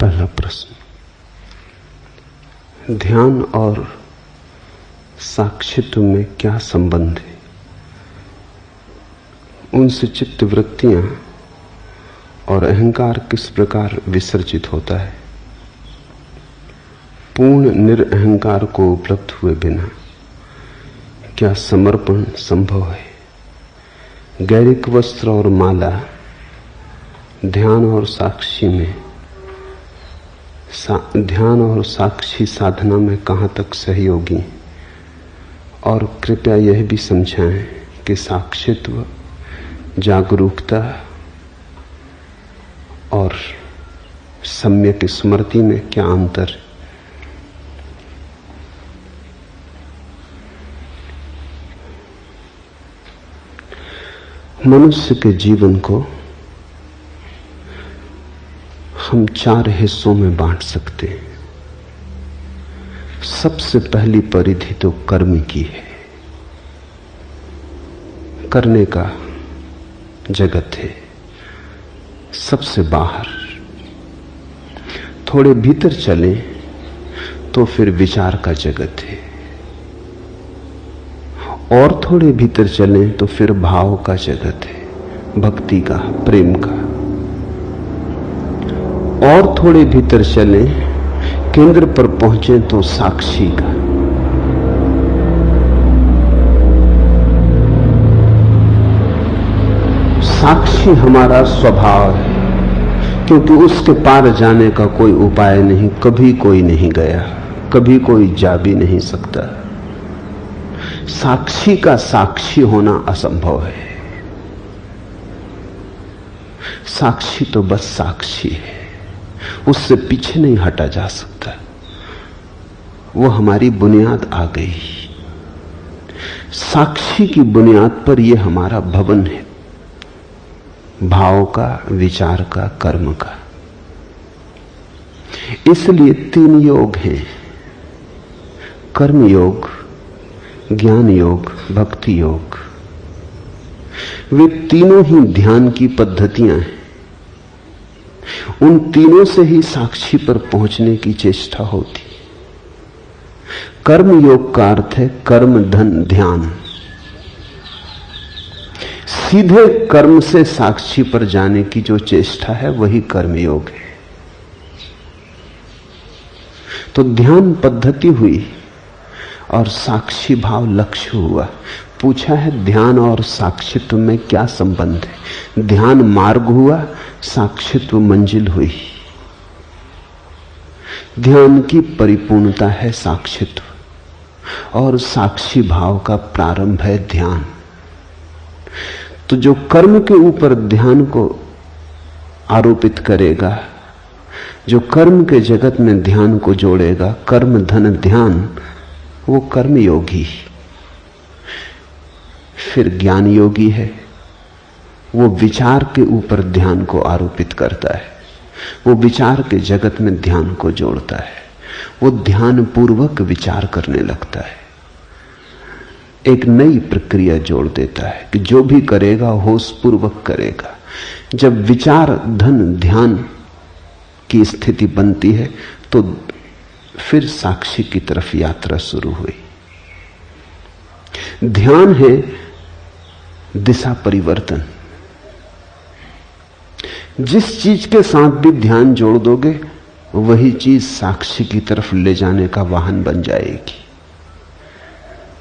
पहला प्रश्न, ध्यान और साक्षित्व में क्या संबंध है? उनसे चित्त वृत्तियां और अहंकार किस प्रकार विसर्जित होता है? पूर्ण निरअहंकार को उपलब्ध हुए बिना क्या समर्पण संभव है? गैरिक वस्त्र और माला ध्यान और साक्षी में ध्यान और साक्षी साधना में कहां तक सहयोगी? और कृपया यह भी समझाएं कि साक्षित्व, जागरूकता और सम्यक स्मृति में क्या अंतर है? मनुष्य के जीवन को हम 4 हिस्सों में बांट सकते हैं। सबसे पहली परिधि तो कर्म की है। करने का जगत है, सबसे बाहर। थोड़े भीतर चलें तो फिर विचार का जगत है, और थोड़े भीतर चलें तो फिर भाव का जगत है, भक्ति का, प्रेम का। और थोड़े भीतर चलें, केंद्र पर पहुंचे तो साक्षी का। साक्षी हमारा स्वभाव है, क्योंकि उसके पार जाने का कोई उपाय नहीं। कभी कोई नहीं गया, कभी कोई जा भी नहीं सकता। साक्षी का साक्षी होना असंभव है। साक्षी तो बस साक्षी है, उससे पीछे नहीं हटा जा सकता। वो हमारी बुनियाद आ गई। साक्षी की बुनियाद पर यह हमारा भवन है, भाव का, विचार का, कर्म का। इसलिए 3 योग हैं, कर्म योग, ज्ञान योग, भक्ति योग। वे तीनों ही ध्यान की पद्धतियां हैं। उन तीनों से ही साक्षी पर पहुंचने की चेष्टा होती। कर्म योग का अर्थ है कर्म धन ध्यान। सीधे कर्म से साक्षी पर जाने की जो चेष्टा है वही कर्म योग है। तो ध्यान पद्धति हुई और साक्षी भाव लक्ष्य हुआ। पूछा है ध्यान और साक्षित्व में क्या संबंध है? ध्यान मार्ग हुआ, साक्षित्व मंजिल हुई। ध्यान की परिपूर्णता है साक्षित्व, और साक्षी भाव का प्रारंभ है ध्यान। तो जो कर्म के ऊपर ध्यान को आरोपित करेगा, जो कर्म के जगत में ध्यान को जोड़ेगा, कर्म धन ध्यान, वो कर्म योगी। फिर ज्ञान योगी है, वो विचार के ऊपर ध्यान को आरोपित करता है। वो विचार के जगत में ध्यान को जोड़ता है। वो ध्यान पूर्वक विचार करने लगता है, एक नई प्रक्रिया जोड़ देता है कि जो भी करेगा होश पूर्वक करेगा। जब विचार धन ध्यान की स्थिति बनती है तो फिर साक्षी की तरफ यात्रा शुरू हुई। ध्यान है दिशा परिवर्तन। जिस चीज के साथ भी ध्यान जोड़ दोगे वही चीज साक्षी की तरफ ले जाने का वाहन बन जाएगी।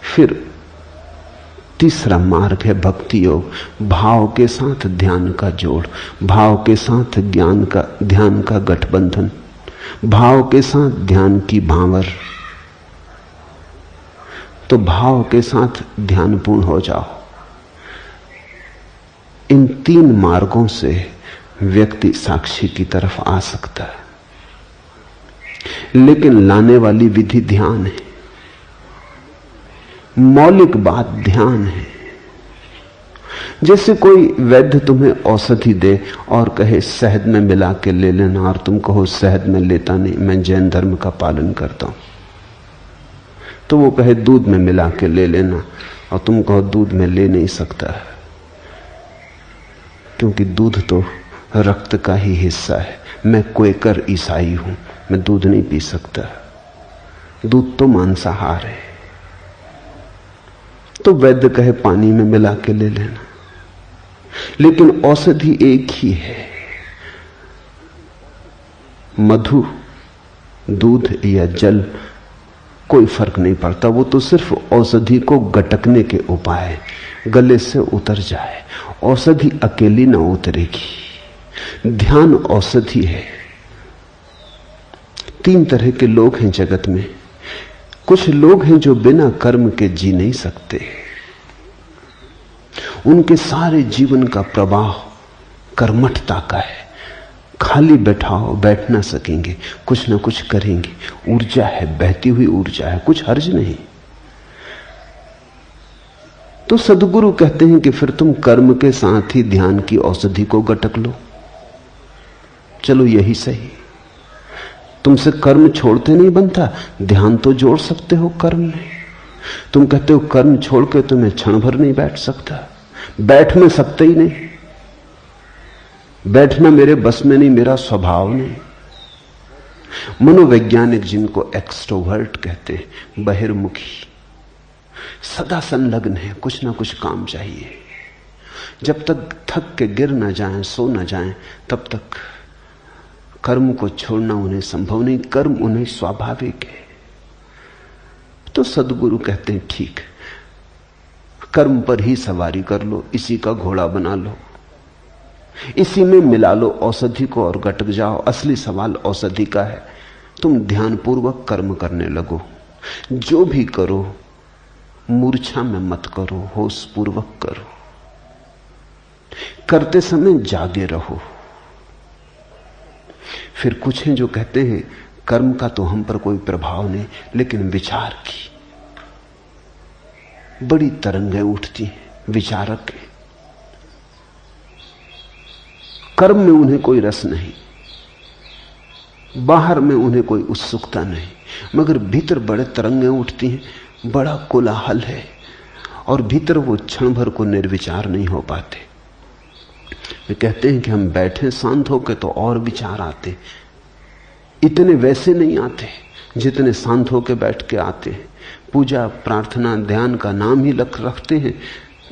फिर तीसरा मार्ग है भक्ति योग। भाव के साथ ध्यान का जोड़, भाव के साथ ध्यान का गठबंधन, भाव के साथ ध्यान की भांवर। तो भाव के साथ ध्यानपूर्ण हो जाओ। इन 3 मार्गों से व्यक्ति साक्षी की तरफ आ सकता है, लेकिन लाने वाली विधि ध्यान है। मौलिक बात ध्यान है। जैसे कोई वैद्य तुम्हें औषधि दे और कहे शहद में मिला के ले लेना, और तुम कहो शहद में लेता नहीं, मैं जैन धर्म का पालन करता हूं। तो वो कहे दूध में मिला के ले लेना, और तुम कहो दूध में ले नहीं सकता, क्योंकि दूध तो रक्त का ही हिस्सा है। मैं क्वेकर ईसाई हूं, मैं दूध नहीं पी सकता, दूध तो मांसाहार है। तो वैद्य कहे पानी में मिला के ले लेना, लेकिन औषधि एक ही है। मधु, दूध या जल, कोई फर्क नहीं पड़ता, वो तो सिर्फ औषधि को गटकने के उपाय है, गले से उतर जाए। औषधि अकेली ना उतरेगी। ध्यान औषधि है। 3 तरह के लोग हैं जगत में। कुछ लोग हैं जो बिना कर्म के जी नहीं सकते, उनके सारे जीवन का प्रवाह कर्मठता का है। खाली बैठाओ, बैठ ना सकेंगे, कुछ ना कुछ करेंगे। ऊर्जा है, बहती हुई ऊर्जा है, कुछ हर्ज नहीं। तो सदगुरु कहते हैं कि फिर तुम कर्म के साथ ही ध्यान की औषधि को गटक लो। चलो यही सही, तुमसे कर्म छोड़ते नहीं बनता, ध्यान तो जोड़ सकते हो कर्म में। तुम कहते हो कर्म छोड़ के तुम्हें क्षण भर नहीं बैठ सकता, बैठ में सकते ही नहीं। बैठना मेरे बस में नहीं, मेरा स्वभाव नहीं। मनोवैज्ञानिक जिनको एक्सट्रोवर्ट कहते हैं, बहिर्मुखी, सदा संलग्न है, कुछ ना कुछ काम चाहिए। जब तक थक के गिर ना जाएं, सो ना जाएं, तब तक कर्म को छोड़ना उन्हें संभव नहीं। कर्म उन्हें स्वाभाविक है। तो सदगुरु कहते हैं ठीक, कर्म पर ही सवारी कर लो, इसी का घोड़ा बना लो, इसी में मिला लो औषधि को और गटक जाओ। असली सवाल औषधि का है। तुम ध्यानपूर्वक कर्म करने लगो। जो भी करो मूर्छा में मत करो, होश पूर्वक करो। करते समय जागे रहो। फिर कुछ हैं जो कहते हैं कर्म का तो हम पर कोई प्रभाव नहीं, लेकिन विचार की बड़ी तरंगें उठती हैं। विचारक हैं, कर्म में उन्हें कोई रस नहीं, बाहर में उन्हें कोई उत्सुकता नहीं, मगर भीतर बड़े तरंगें उठती हैं, बड़ा कोलाहल है, और भीतर वो क्षण भर को निर्विचार नहीं हो पाते। वे कहते हैं कि हम बैठे शांत होकर तो और विचार आते, इतने वैसे नहीं आते जितने शांत होकर बैठ के आते हैं। पूजा, प्रार्थना, ध्यान का नाम ही रखते हैं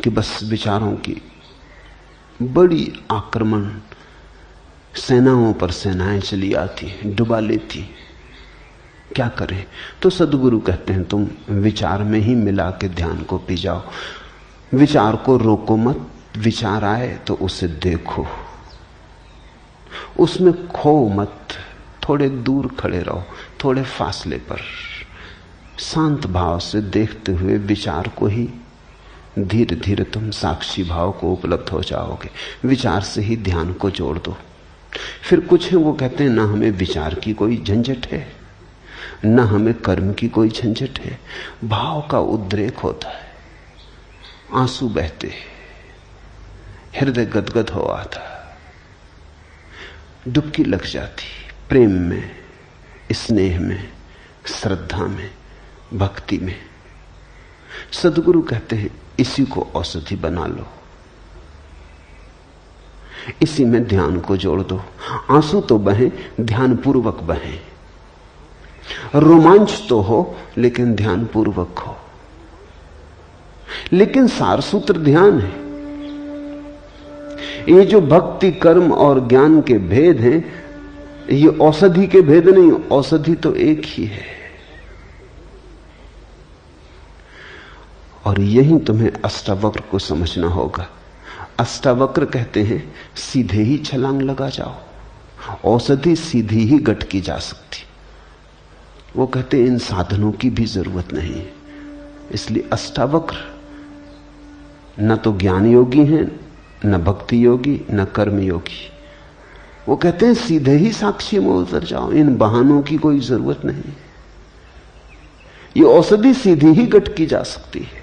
कि बस विचारों की बड़ी आक्रमण, सेनाओं पर सेनाएं चली आती हैं, डुबा लेती। क्या करें? तो सदगुरु कहते हैं तुम विचार में ही मिला के ध्यान को पी जाओ। विचार को रोको मत, विचार आए तो उसे देखो, उसमें खो मत। थोड़े दूर खड़े रहो, थोड़े फासले पर, शांत भाव से देखते हुए विचार को ही धीरे धीरे तुम साक्षी भाव को उपलब्ध हो जाओगे। विचार से ही ध्यान को जोड़ दो। फिर कुछ है वो कहते हैं ना हमें विचार की कोई झंझट है, ना हमें कर्म की कोई झंझट है। भाव का उद्रेक होता है, आंसू बहते, हृदय गदगद हो आता, डुबकी लग जाती प्रेम में, स्नेह में, श्रद्धा में, भक्ति में। सदगुरु कहते हैं इसी को औषधि बना लो, इसी में ध्यान को जोड़ दो। आंसू तो बहें, ध्यानपूर्वक बहें। रोमांच तो हो, लेकिन ध्यानपूर्वक हो। लेकिन सारसूत्र ध्यान है। ये जो भक्ति, कर्म और ज्ञान के भेद हैं, ये औषधि के भेद नहीं, औषधि तो एक ही है। और यही तुम्हें अष्टावक्र को समझना होगा। अष्टावक्र कहते हैं सीधे ही छलांग लगा जाओ, औषधि सीधी ही गटकी जा सकती। वो कहते हैं इन साधनों की भी जरूरत नहीं है। इसलिए अष्टावक्र न तो ज्ञान योगी हैं, न भक्ति योगी, न कर्म योगी। वो कहते हैं सीधे ही साक्षी में उतर जाओ, इन बहानों की कोई जरूरत नहीं। ये औषधि सीधी ही गटकी जा सकती है।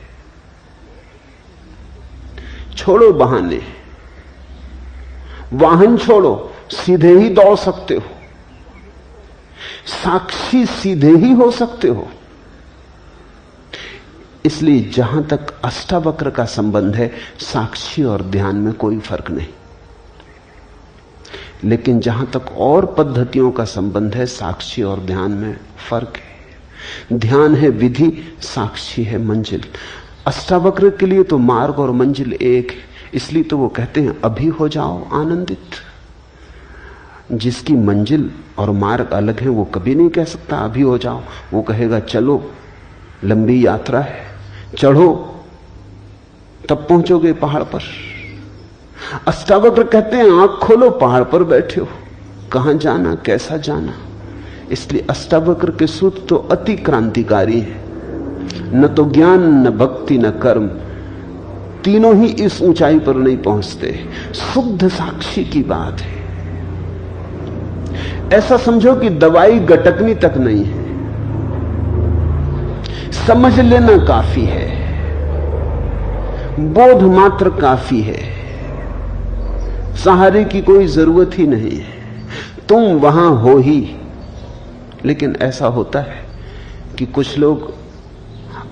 छोड़ो बहाने, वाहन छोड़ो, सीधे ही दौड़ सकते हो, साक्षी सीधे ही हो सकते हो। इसलिए जहां तक अष्टावक्र का संबंध है, साक्षी और ध्यान में कोई फर्क नहीं। लेकिन जहां तक और पद्धतियों का संबंध है, साक्षी और ध्यान में फर्क है। ध्यान है विधि, साक्षी है मंजिल। अष्टावक्र के लिए तो मार्ग और मंजिल एक है, इसलिए तो वो कहते हैं अभी हो जाओ आनंदित। जिसकी मंजिल और मार्ग अलग है वो कभी नहीं कह सकता अभी हो जाओ। वो कहेगा चलो, लंबी यात्रा है, चढ़ो, तब पहुंचोगे पहाड़ पर। अष्टावक्र कहते हैं आंख खोलो, पहाड़ पर बैठे हो, कहां जाना, कैसा जाना। इसलिए अष्टावक्र के सूत्र तो अति क्रांतिकारी है। न तो ज्ञान, न भक्ति, न कर्म, तीनों ही इस ऊंचाई पर नहीं पहुंचते। शुद्ध साक्षी की बात है। ऐसा समझो कि दवाई गटकनी तक नहीं है, समझ लेना काफी है, बोध मात्र काफी है, सहारे की कोई जरूरत ही नहीं है, तुम वहां हो ही। लेकिन ऐसा होता है कि कुछ लोग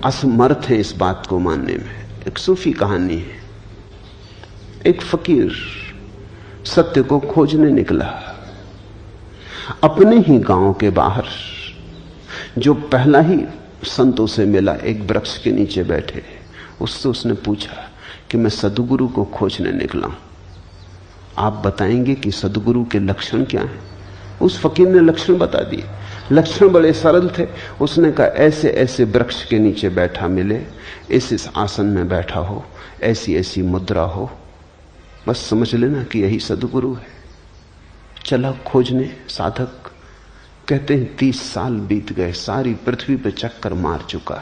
असमर्थ हैं इस बात को मानने में। एक सूफी कहानी है। एक फकीर सत्य को खोजने निकला। अपने ही गांव के बाहर जो पहला ही संतों से मिला, एक वृक्ष के नीचे बैठे, उससे उसने पूछा कि मैं सद्गुरु को खोजने निकला हूं, आप बताएंगे कि सद्गुरु के लक्षण क्या हैं? उस फकीर ने लक्षण बता दिए। लक्षण बड़े सरल थे। उसने कहा ऐसे ऐसे वृक्ष के नीचे बैठा मिले, इस आसन में बैठा हो, ऐसी ऐसी मुद्रा हो, बस समझ लेना कि यही सद्गुरु है। चला खोजने। साधक कहते हैं 30 साल बीत गए, सारी पृथ्वी पे चक्कर मार चुका,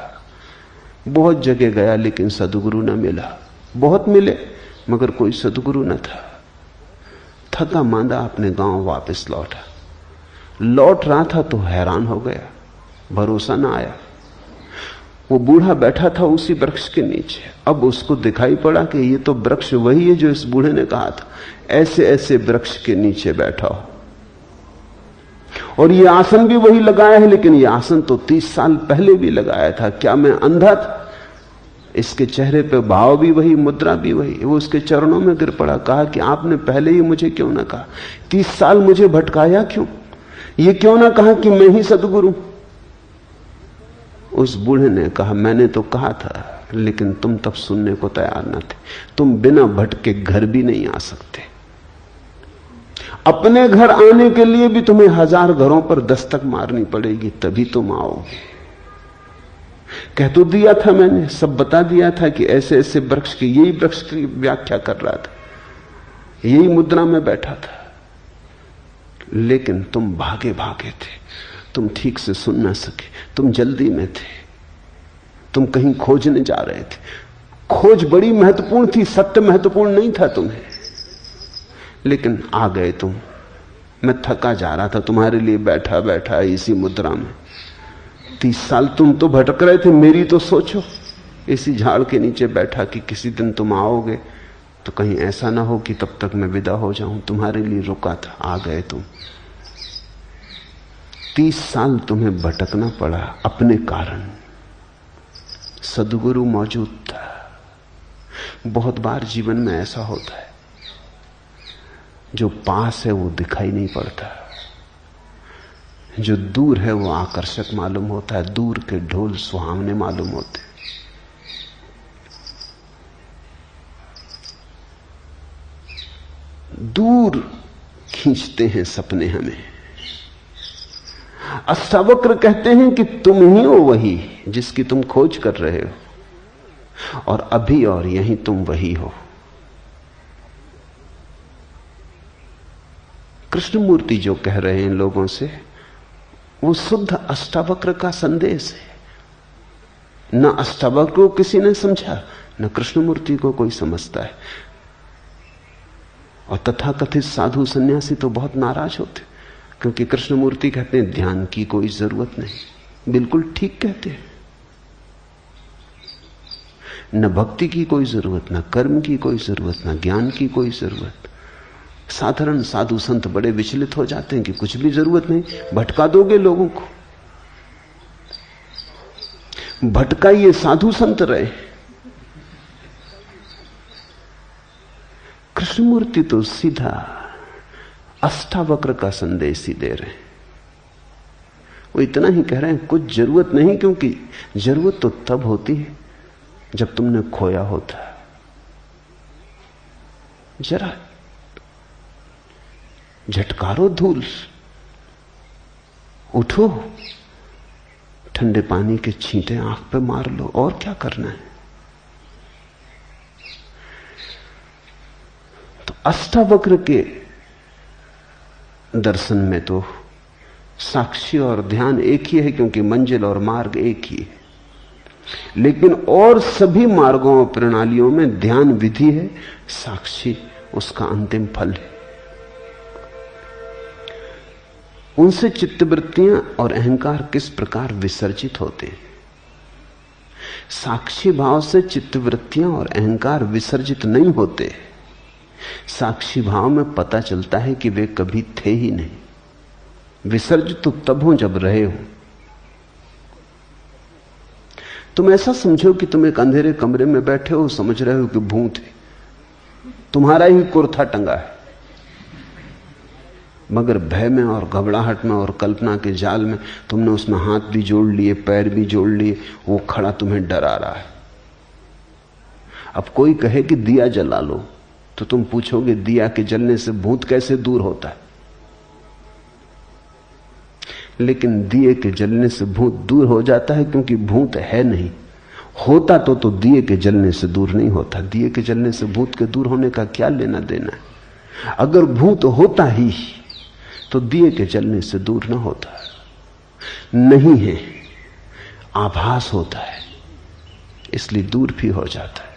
बहुत जगह गया लेकिन सद्गुरु न मिला। बहुत मिले मगर कोई सद्गुरु न था। थका मांदा अपने गांव वापस लौटा। लौट रहा था तो हैरान हो गया, भरोसा ना आया। वो बूढ़ा बैठा था उसी वृक्ष के नीचे। अब उसको दिखाई पड़ा कि ये तो वृक्ष वही है जो इस बूढ़े ने कहा था, ऐसे ऐसे वृक्ष के नीचे बैठा हो, और ये आसन भी वही लगाया है, लेकिन ये आसन तो 30 साल पहले भी लगाया था। क्या मैं अंधा था? इसके चेहरे पे भाव भी वही, मुद्रा भी वही। वो उसके चरणों में गिर पड़ा, कहा कि आपने पहले ही मुझे क्यों ना कहा? 30 साल मुझे भटकाया क्यों? ये क्यों ना कहा कि मैं ही सद्गुरु? उस बूढ़े ने कहा मैंने तो कहा था, लेकिन तुम तब सुनने को तैयार न थे। तुम बिना भटके घर भी नहीं आ सकते। अपने घर आने के लिए भी तुम्हें 1000 घरों पर दस्तक मारनी पड़ेगी, तभी तुम आओगे। कह तो दिया था मैंने, सब बता दिया था कि ऐसे ऐसे वृक्ष की, यही वृक्ष की व्याख्या कर रहा था, यही मुद्रा में बैठा था, लेकिन तुम भागे भागे थे, तुम ठीक से सुन ना सके, तुम जल्दी में थे, तुम कहीं खोजने जा रहे थे। खोज बड़ी महत्वपूर्ण थी, सत्य महत्वपूर्ण नहीं था तुम्हें, लेकिन आ गए तुम। मैं थका जा रहा था, तुम्हारे लिए बैठा बैठा इसी मुद्रा में। 30 साल तुम तो भटक रहे थे, मेरी तो सोचो। इसी झाड़ के नीचे बैठा कि किसी दिन तुम आओगे तो कहीं ऐसा ना हो कि तब तक मैं विदा हो जाऊं। तुम्हारे लिए रुका था, आ गए तुम। 30 साल तुम्हें भटकना पड़ा अपने कारण। सद्गुरु मौजूद था। बहुत बार जीवन में ऐसा होता है, जो पास है वो दिखाई नहीं पड़ता, जो दूर है वो आकर्षक मालूम होता है। दूर के ढोल सुहावने मालूम होते हैं। दूर खींचते हैं सपने हमें। अष्टावक्र कहते हैं कि तुम ही हो वही जिसकी तुम खोज कर रहे हो, और अभी और यहीं तुम वही हो। कृष्णमूर्ति जो कह रहे हैं लोगों से, वो शुद्ध अष्टावक्र का संदेश है। न अष्टावक्र को किसी ने समझा, न कृष्णमूर्ति को कोई समझता है। और तथाकथित साधु सन्यासी तो बहुत नाराज होते, क्योंकि कृष्णमूर्ति कहते हैं ध्यान की कोई जरूरत नहीं। बिल्कुल ठीक कहते हैं। न भक्ति की कोई जरूरत, न कर्म की कोई जरूरत, न ज्ञान की कोई जरूरत। साधारण साधु संत बड़े विचलित हो जाते हैं कि कुछ भी जरूरत नहीं, भटका दोगे लोगों को। भटकाइए, साधु संत रहे। कृष्णमूर्ति तो सीधा अष्टावक्र का संदेश ही दे रहे हैं। वो इतना ही कह रहे हैं कुछ जरूरत नहीं, क्योंकि जरूरत तो तब होती है जब तुमने खोया होता है। जरा झटकारो धूल, उठो, ठंडे पानी के छींटे आंख पे मार लो, और क्या करना है। तो अष्टावक्र के दर्शन में तो साक्षी और ध्यान एक ही है, क्योंकि मंजिल और मार्ग एक ही है। लेकिन और सभी मार्गों और प्रणालियों में ध्यान विधि है, साक्षी उसका अंतिम फल है। उनसे चित्तवृत्तियां और अहंकार किस प्रकार विसर्जित होते हैं। साक्षी भाव से चित्तवृत्तियां और अहंकार विसर्जित नहीं होते। साक्षी भाव में पता चलता है कि वे कभी थे ही नहीं। विसर्जित तो तब हो जब रहे हो। तुम ऐसा समझो कि तुम एक अंधेरे कमरे में बैठे हो, समझ रहे हो कि भूत है, तुम्हारा ही कुर्ता टंगा है, मगर भय में और घबराहट में और कल्पना के जाल में तुमने उसमें हाथ भी जोड़ लिए, पैर भी जोड़ लिए, वो खड़ा तुम्हें डरा रहा है। अब कोई कहे कि दिया जला लो, तो तुम पूछोगे दिया के जलने से भूत कैसे दूर होता है। लेकिन दिए के जलने से भूत दूर हो जाता है, क्योंकि भूत है नहीं। होता तो दिए के जलने से दूर नहीं होता। दिए के जलने से भूत के दूर होने का क्या लेना देना है। अगर भूत होता ही तो दिए के जलने से दूर ना होता। नहीं है, आभास होता है, इसलिए दूर भी हो जाता है।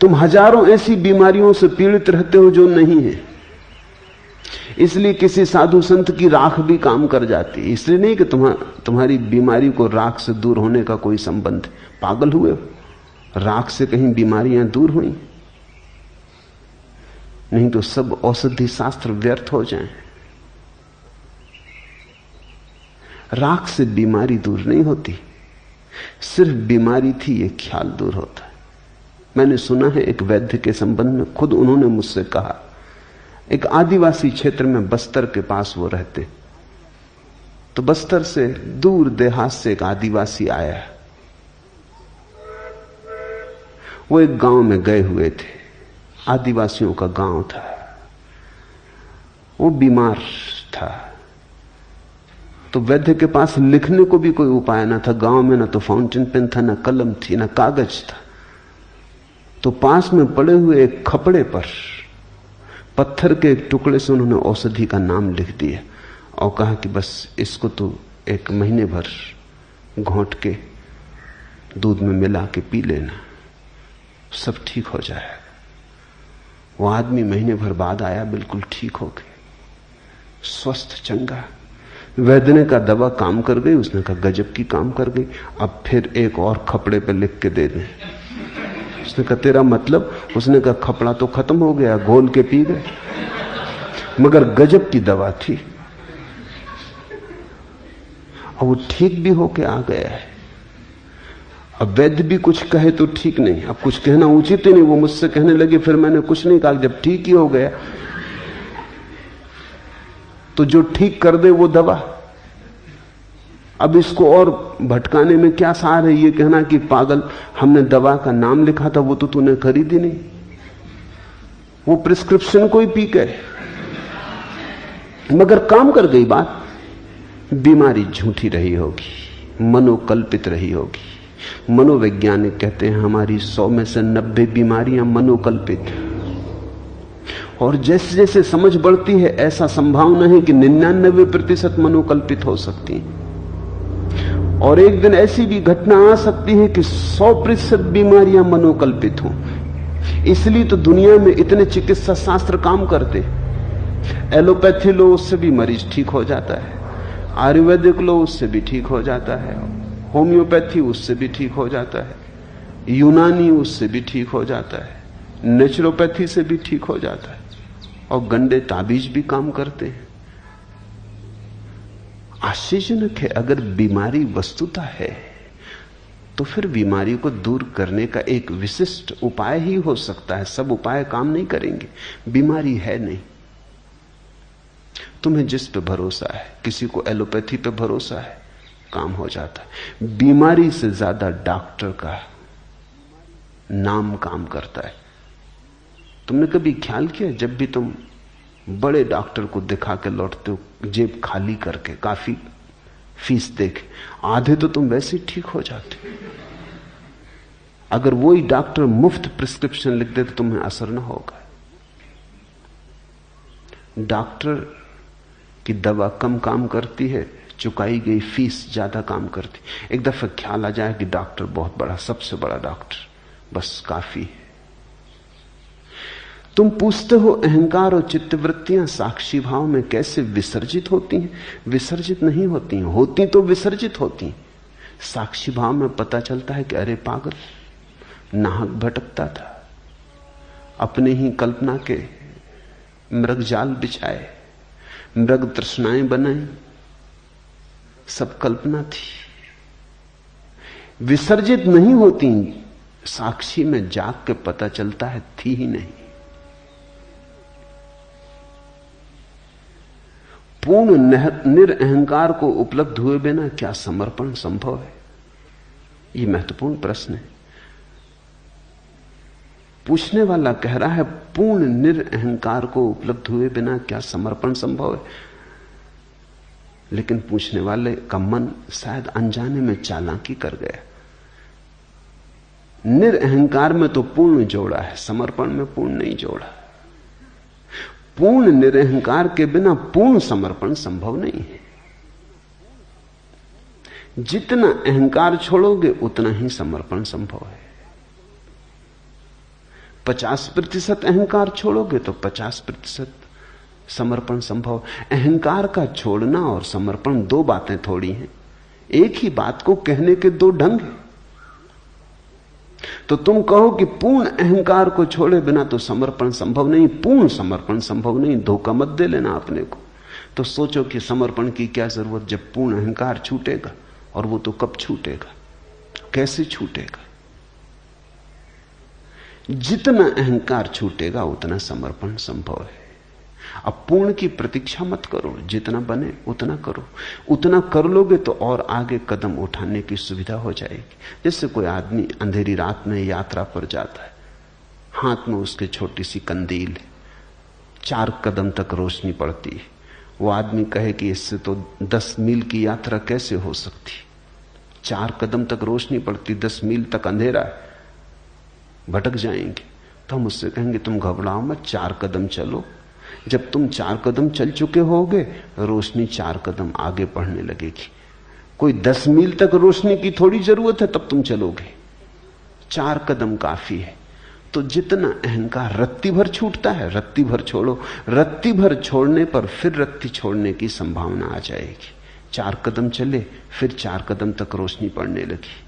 तुम हजारों ऐसी बीमारियों से पीड़ित रहते हो जो नहीं है, इसलिए किसी साधु संत की राख भी काम कर जाती है। इसलिए नहीं कि तुम्हारी बीमारी को राख से दूर होने का कोई संबंध। पागल हुए हो? राख से कहीं बीमारियां दूर हुई? नहीं तो सब औषधि शास्त्र व्यर्थ हो जाएं। राख से बीमारी दूर नहीं होती, सिर्फ बीमारी थी ये ख्याल दूर होता है। मैंने सुना है एक वैद्य के संबंध में, खुद उन्होंने मुझसे कहा, एक आदिवासी क्षेत्र में बस्तर के पास वो रहते, तो बस्तर से दूर देहात से एक आदिवासी आया। वो एक गांव में गए हुए थे, आदिवासियों का गांव था। वो बीमार था, तो वैद्य के पास लिखने को भी कोई उपाय ना था। गांव में ना तो फाउंटेन पेन था, ना कलम थी, ना कागज था। तो पास में पड़े हुए एक खपड़े पर पत्थर के एक टुकड़े से उन्होंने औषधि का नाम लिख दिया और कहा कि बस इसको तो 1 महीने भर घोंट के दूध में मिला के पी लेना, सब ठीक हो जाएगा। वो आदमी महीने भर बाद आया, बिल्कुल ठीक हो गया, स्वस्थ चंगा। वैद्य ने कहा दवा काम कर गई? उसने कहा गजब की काम कर गई, अब फिर एक और खपड़े पे लिख के दे दें। उसने कहा तेरा मतलब? उसने कहा खपड़ा तो खत्म हो गया, घोल के पी गए, मगर गजब की दवा थी और वो ठीक भी होके आ गया है। अब वैद्य भी कुछ कहे तो ठीक नहीं, अब कुछ कहना उचित ही नहीं। वो मुझसे कहने लगे, फिर मैंने कुछ नहीं कहा, जब ठीक ही हो गया तो जो ठीक कर दे वो दवा। अब इसको और भटकाने में क्या सार है? ये कहना कि पागल, हमने दवा का नाम लिखा था, वो तो तूने खरीदी नहीं, वो प्रिस्क्रिप्शन को ही पी गए, मगर काम कर गई बात। बीमारी झूठी रही होगी, मनोकल्पित रही होगी। मनोवैज्ञानिक कहते हैं हमारी 100 में से 90 बीमारियां मनोकल्पित। और जैसे जैसे समझ बढ़ती है, ऐसा संभावना है कि 99% मनोकल्पित हो सकती है। और एक दिन ऐसी भी घटना आ सकती है कि 100% बीमारियां मनोकल्पित हों। इसलिए तो दुनिया में इतने चिकित्सा शास्त्र काम करते। एलोपैथी लो, उससे भी मरीज ठीक हो जाता है। आयुर्वेदिक लो, उससे भी ठीक हो जाता है। होम्योपैथी, उससे भी ठीक हो जाता है। यूनानी, उससे भी ठीक हो जाता है। नेचुरोपैथी से भी ठीक हो जाता है। और गंडे ताबीज भी काम करते हैं। आश्चर्यजनक है, अगर बीमारी वस्तुता है तो फिर बीमारी को दूर करने का एक विशिष्ट उपाय ही हो सकता है। सब उपाय काम नहीं करेंगे, बीमारी है नहीं। तुम्हें जिस पे भरोसा है, किसी को एलोपैथी पे भरोसा है, काम हो जाता है। बीमारी से ज्यादा डॉक्टर का नाम काम करता है। तुमने कभी ख्याल किया, जब भी तुम बड़े डॉक्टर को दिखा के लौटते हो जेब खाली करके, काफी फीस देके, आधे तो तुम वैसे ही ठीक हो जाते। अगर वही डॉक्टर मुफ्त प्रिस्क्रिप्शन लिख दे तो तुम्हें असर ना होगा। डॉक्टर की दवा कम काम करती है, चुकाई गई फीस ज्यादा काम करती। एक दफा ख्याल आ जाए कि डॉक्टर बहुत बड़ा, सबसे बड़ा डॉक्टर, बस काफी है। तुम पूछते हो अहंकार और चित्तवृत्तियां साक्षी भाव में कैसे विसर्जित होती हैं? विसर्जित नहीं होती हैं, होती तो विसर्जित होती हैं। साक्षी भाव में पता चलता है कि अरे पागल, नाहक भटकता था, अपने ही कल्पना के मृग जाल बिछाए, मृग तृष्णाएं बनाई, सब कल्पना थी। विसर्जित नहीं होती, साक्षी में जाग के पता चलता है थी ही नहीं। पूर्ण निरअहंकार को उपलब्ध हुए बिना क्या समर्पण संभव है? यह महत्वपूर्ण प्रश्न है। पूछने वाला कह रहा है पूर्ण निरअहंकार को उपलब्ध हुए बिना क्या समर्पण संभव है? लेकिन पूछने वाले का मन शायद अनजाने में चालाकी कर गया। निरअहंकार में तो पूर्ण जोड़ा है, समर्पण में पूर्ण नहीं जोड़ा। पूर्ण निरअहंकार के बिना पूर्ण समर्पण संभव नहीं है। जितना अहंकार छोड़ोगे उतना ही समर्पण संभव है। 50% अहंकार छोड़ोगे तो 50% समर्पण संभव। अहंकार का छोड़ना और समर्पण दो बातें थोड़ी हैं, एक ही बात को कहने के दो ढंग हैं। तो तुम कहो कि पूर्ण अहंकार को छोड़े बिना तो समर्पण संभव नहीं, पूर्ण समर्पण संभव नहीं, धोखा मत दे लेना अपने को। तो सोचो कि समर्पण की क्या जरूरत जब पूर्ण अहंकार छूटेगा, और वो तो कब छूटेगा, कैसे छूटेगा? जितना अहंकार छूटेगा उतना समर्पण संभव है। अब पूर्ण की प्रतीक्षा मत करो, जितना बने उतना करो। उतना कर लोगे तो और आगे कदम उठाने की सुविधा हो जाएगी। जैसे कोई आदमी अंधेरी रात में यात्रा पर जाता है, हाथ में उसके छोटी सी कंदील है, 4 कदम तक रोशनी पड़ती है। वो आदमी कहे कि इससे तो 10 मील की यात्रा कैसे हो सकती? 4 कदम तक रोशनी पड़ती, 10 मील तक अंधेरा है, भटक जाएंगे। तो हम उससे कहेंगे तुम घबराओ मत, 4 कदम चलो। जब तुम 4 कदम चल चुके होगे, रोशनी 4 कदम आगे बढ़ने लगेगी। कोई 10 मील तक रोशनी की थोड़ी जरूरत है, तब तुम चलोगे। 4 कदम काफी है। तो जितना अहंकार रत्ती भर छूटता है, रत्ती भर छोड़ो। रत्ती भर छोड़ने पर फिर रत्ती छोड़ने की संभावना आ जाएगी। 4 कदम चले, फिर 4 कदम तक रोशनी पड़ने लगी।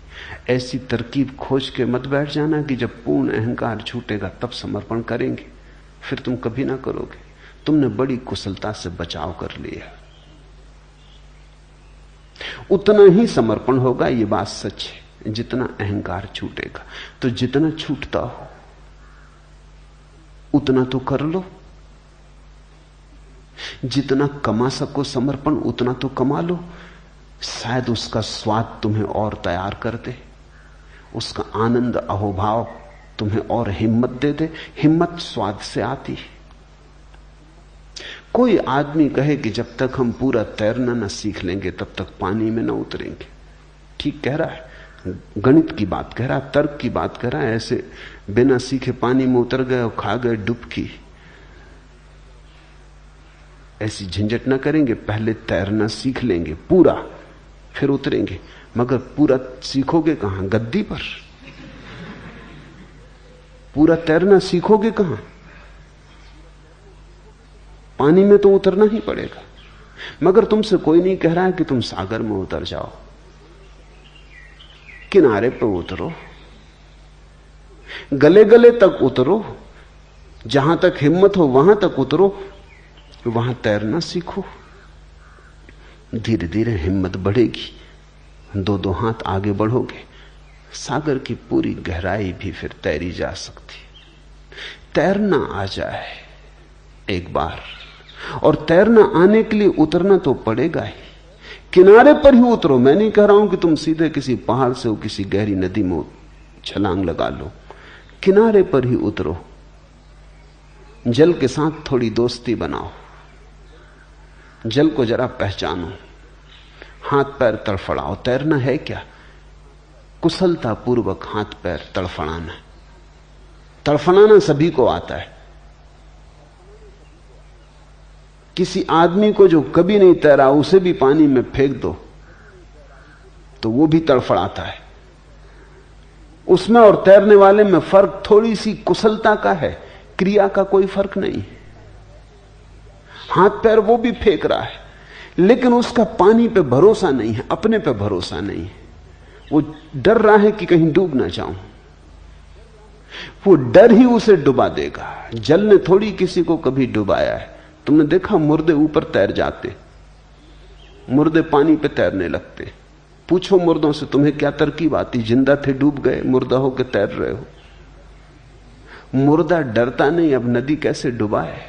ऐसी तरकीब खोज के मत बैठ जाना कि जब पूर्ण अहंकार छूटेगा तब समर्पण करेंगे, फिर तुम कभी ना करोगे। तुमने बड़ी कुशलता से बचाव कर लिया। उतना ही समर्पण होगा, यह बात सच है, जितना अहंकार छूटेगा। तो जितना छूटता हो उतना तो कर लो। जितना कमा सको समर्पण उतना तो कमा लो। शायद उसका स्वाद तुम्हें और तैयार कर दे, उसका आनंद अहोभाव तुम्हें और हिम्मत दे दे। हिम्मत स्वाद से आती है। कोई आदमी कहे कि जब तक हम पूरा तैरना न सीख लेंगे तब तक पानी में न उतरेंगे। ठीक कह रहा है, गणित की बात कह रहा है, तर्क की बात कह रहा है। ऐसे बिना सीखे पानी में उतर गए और खा गए डुबकी, ऐसी झंझट न करेंगे। पहले तैरना सीख लेंगे पूरा, फिर उतरेंगे। मगर पूरा सीखोगे कहां? गद्दी पर। पूरा तैरना सीखोगे कहां? पानी में तो उतरना ही पड़ेगा। मगर तुमसे कोई नहीं कह रहा है कि तुम सागर में उतर जाओ, किनारे पर उतरो, गले गले तक उतरो, जहां तक हिम्मत हो वहां तक उतरो, वहां तैरना सीखो। धीरे धीरे हिम्मत बढ़ेगी, 2-2 हाथ आगे बढ़ोगे, सागर की पूरी गहराई भी फिर तैरी जा सकती। तैरना आ जाए एक बार, और तैरना आने के लिए उतरना तो पड़ेगा ही। किनारे पर ही उतरो। मैं नहीं कह रहा हूं कि तुम सीधे किसी पहाड़ से किसी गहरी नदी में छलांग लगा लो। किनारे पर ही उतरो। जल के साथ थोड़ी दोस्ती बनाओ, जल को जरा पहचानो, हाथ पैर तड़फड़ाओ। तैरना है क्या? कुशलता पूर्वक हाथ पैर तड़फड़ाना। तड़फड़ाना सभी को आता है। किसी आदमी को जो कभी नहीं तैरा उसे भी पानी में फेंक दो तो वो भी तड़फड़ाता है। उसमें और तैरने वाले में फर्क थोड़ी सी कुशलता का है, क्रिया का कोई फर्क नहीं है। हाथ पैर वो भी फेंक रहा है, लेकिन उसका पानी पे भरोसा नहीं है, अपने पे भरोसा नहीं है। वो डर रहा है कि कहीं डूब ना जाऊं। वो डर ही उसे डुबा देगा। जल ने थोड़ी किसी को कभी डुबाया है। तुमने देखा मुर्दे ऊपर तैर जाते, मुर्दे पानी पे तैरने लगते। पूछो मुर्दों से तुम्हें क्या तरकीब आती? जिंदा थे डूब गए, मुर्दा होकर तैर रहे हो। मुर्दा डरता नहीं, अब नदी कैसे डुबाए।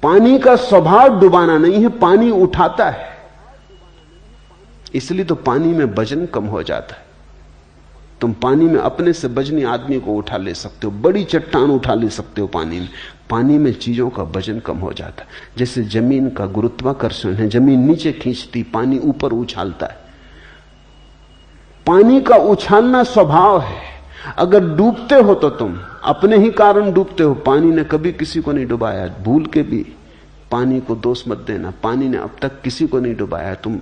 पानी का स्वभाव डुबाना नहीं है, पानी उठाता है। इसलिए तो पानी में वजन कम हो जाता है। तुम पानी में अपने से वजनी आदमी को उठा ले सकते हो, बड़ी चट्टान उठा ले सकते हो पानी में। पानी में चीजों का वजन कम हो जाता है। जैसे जमीन का गुरुत्वाकर्षण है, जमीन नीचे खींचती, पानी ऊपर उछालता है। पानी का उछालना स्वभाव है। अगर डूबते हो तो तुम अपने ही कारण डूबते हो। पानी ने कभी किसी को नहीं डुबाया। भूल के भी पानी को दोष मत देना, पानी ने अब तक किसी को नहीं डुबाया। तुम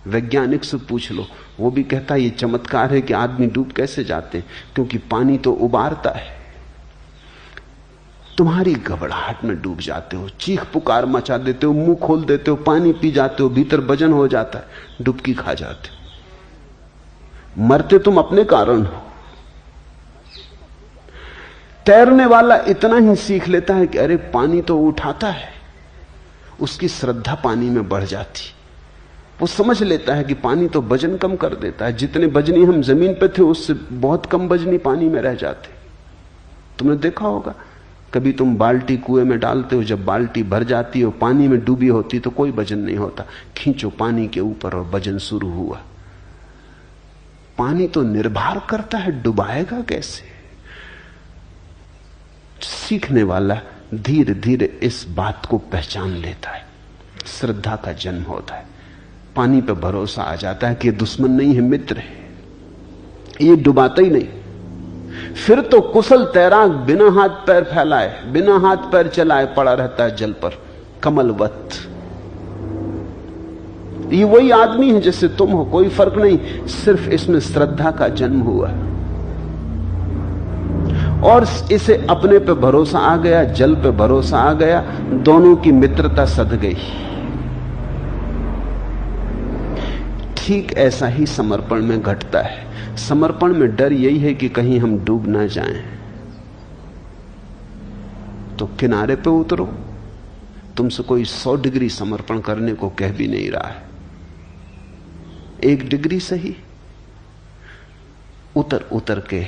वैज्ञानिक से पूछ लो, वो भी कहता है ये चमत्कार है कि आदमी डूब कैसे जाते हैं, क्योंकि पानी तो उबारता है। तुम्हारी घबराहट में डूब जाते हो, चीख पुकार मचा देते हो, मुंह खोल देते हो, पानी पी जाते हो, भीतर वजन हो जाता है, डुबकी खा जाते हो। मरते तुम अपने कारण हो। तैरने वाला इतना ही सीख लेता है कि अरे पानी तो उठाता है, उसकी श्रद्धा पानी में बढ़ जाती। वो समझ लेता है कि पानी तो वजन कम कर देता है। जितने वजनी हम जमीन पे थे उससे बहुत कम वजनी पानी में रह जाते। तुमने देखा होगा, कभी तुम बाल्टी कुएं में डालते हो, जब बाल्टी भर जाती हो, पानी में डूबी होती तो कोई वजन नहीं होता। खींचो पानी के ऊपर और वजन शुरू हुआ। पानी तो निर्भर करता है, डुबाएगा कैसे। सीखने वाला धीरे धीरे इस बात को पहचान लेता है। श्रद्धा का जन्म होता है। पानी पर भरोसा आ जाता है कि ये दुश्मन नहीं है, मित्र है, ये डुबाता ही नहीं। फिर तो कुशल तैराक बिना हाथ पैर फैलाए, बिना हाथ पैर चलाए पड़ा रहता है जल पर, कमलवत। ये वही आदमी है जैसे तुम हो, कोई फर्क नहीं। सिर्फ इसमें श्रद्धा का जन्म हुआ और इसे अपने पे भरोसा आ गया, जल पे भरोसा आ गया, दोनों की मित्रता सध गई। ठीक ऐसा ही समर्पण में घटता है। समर्पण में डर यही है कि कहीं हम डूब ना जाएं। तो किनारे पे उतरो। तुमसे कोई 100 डिग्री समर्पण करने को कह भी नहीं रहा है। 1 डिग्री सही, उतर उतर के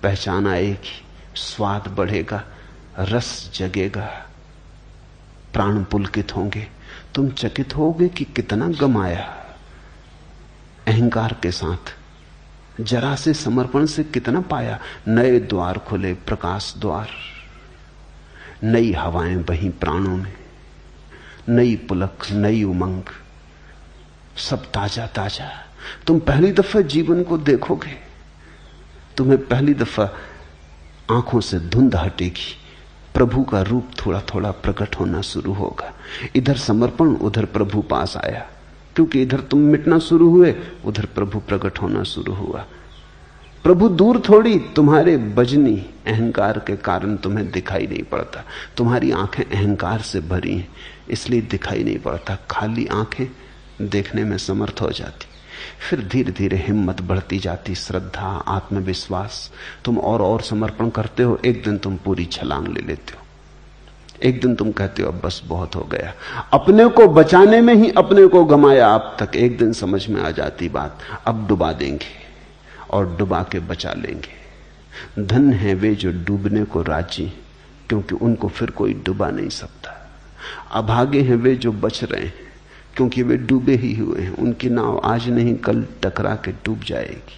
पहचान आएगी, स्वाद बढ़ेगा, रस जगेगा, प्राण पुलकित होंगे। तुम चकित होगे कि कितना गमाया। अहंकार के साथ जरा से समर्पण से कितना पाया। नए द्वार खुले, प्रकाश द्वार, नई हवाएं बही प्राणों में, नई पुलक, नई उमंग, सब ताजा ताजा। तुम पहली दफा जीवन को देखोगे, तुम्हें पहली दफा आंखों से धुंध हटेगी, प्रभु का रूप थोड़ा थोड़ा प्रकट होना शुरू होगा। इधर समर्पण, उधर प्रभु पास आया, क्योंकि इधर तुम मिटना शुरू हुए, उधर प्रभु प्रकट होना शुरू हुआ। प्रभु दूर थोड़ी, तुम्हारे बजनी अहंकार के कारण तुम्हें दिखाई नहीं पड़ता। तुम्हारी आंखें अहंकार से भरी हैं, इसलिए दिखाई नहीं पड़ता। खाली आंखें देखने में समर्थ हो जाती। फिर धीरे धीरे हिम्मत बढ़ती जाती, श्रद्धा, आत्मविश्वास। तुम और समर्पण करते हो, एक दिन तुम पूरी छलांग ले लेते हो। एक दिन तुम कहते हो अब बस बहुत हो गया। अपने को बचाने में ही अपने को गमाया अब तक। एक दिन समझ में आ जाती बात, अब डुबा देंगे और डुबा के बचा लेंगे। धन है वे जो डूबने को राजी, क्योंकि उनको फिर कोई डुबा नहीं सकता। अभागे हैं वे जो बच रहे हैं, क्योंकि वे डूबे ही हुए हैं। उनकी नाव आज नहीं कल टकरा के डूब जाएगी।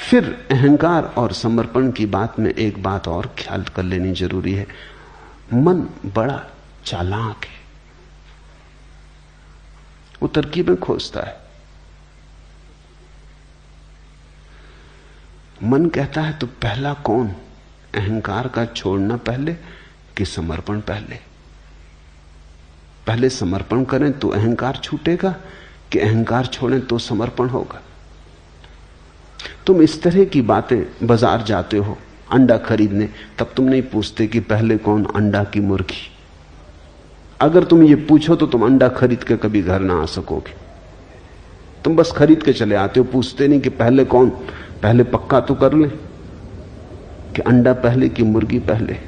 फिर अहंकार और समर्पण की बात में एक बात और ख्याल कर लेनी जरूरी है। मन बड़ा चालाक है, वो तरकीबें खोजता है। मन कहता है तो पहला कौन, अहंकार का छोड़ना पहले कि समर्पण पहले? पहले समर्पण करें तो अहंकार छूटेगा कि अहंकार छोड़ें तो समर्पण होगा? तुम इस तरह की बातें बाजार जाते हो अंडा खरीदने, तब तुम नहीं पूछते कि पहले कौन, अंडा की मुर्गी। अगर तुम ये पूछो तो तुम अंडा खरीद के कभी घर ना आ सकोगे। तुम बस खरीद के चले आते हो, पूछते नहीं कि पहले कौन। पहले पक्का तो कर ले कि अंडा पहले कि मुर्गी पहले।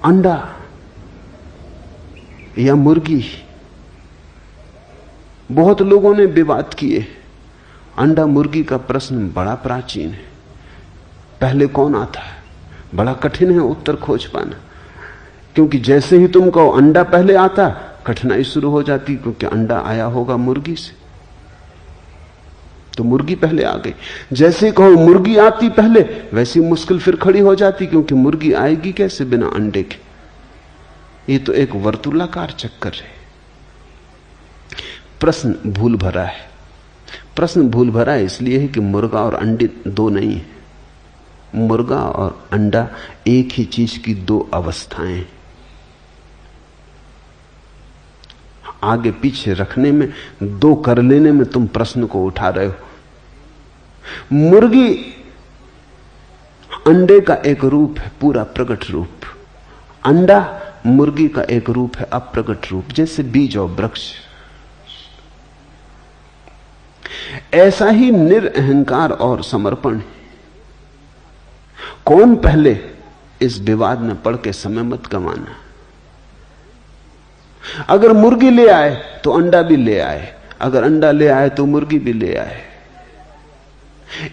अंडा या मुर्गी, बहुत लोगों ने विवाद किए। अंडा मुर्गी का प्रश्न बड़ा प्राचीन है। पहले कौन आता है, बड़ा कठिन है उत्तर खोज पाना, क्योंकि जैसे ही तुम कहो अंडा पहले आता, कठिनाई शुरू हो जाती, क्योंकि अंडा आया होगा मुर्गी से, तो मुर्गी पहले आ गई। जैसे कहो मुर्गी आती पहले, वैसी मुश्किल फिर खड़ी हो जाती, क्योंकि मुर्गी आएगी कैसे बिना अंडे के? ये तो एक वर्तुलाकार चक्कर है। प्रश्न भूल भरा है। प्रश्न भूल भरा है इसलिए है कि मुर्गा और अंडे दो नहीं है। मुर्गा और अंडा एक ही चीज की दो अवस्थाएं। आगे पीछे रखने में, दो कर लेने में तुम प्रश्न को उठा रहे हो। मुर्गी अंडे का एक रूप है, पूरा प्रकट रूप। अंडा मुर्गी का एक रूप है, अप्रकट रूप, जैसे बीज और वृक्ष। ऐसा ही निरअहंकार और समर्पण। कौन पहले, इस विवाद में पड़ के समय मत गंवाना। अगर मुर्गी ले आए तो अंडा भी ले आए, अगर अंडा ले आए तो मुर्गी भी ले आए।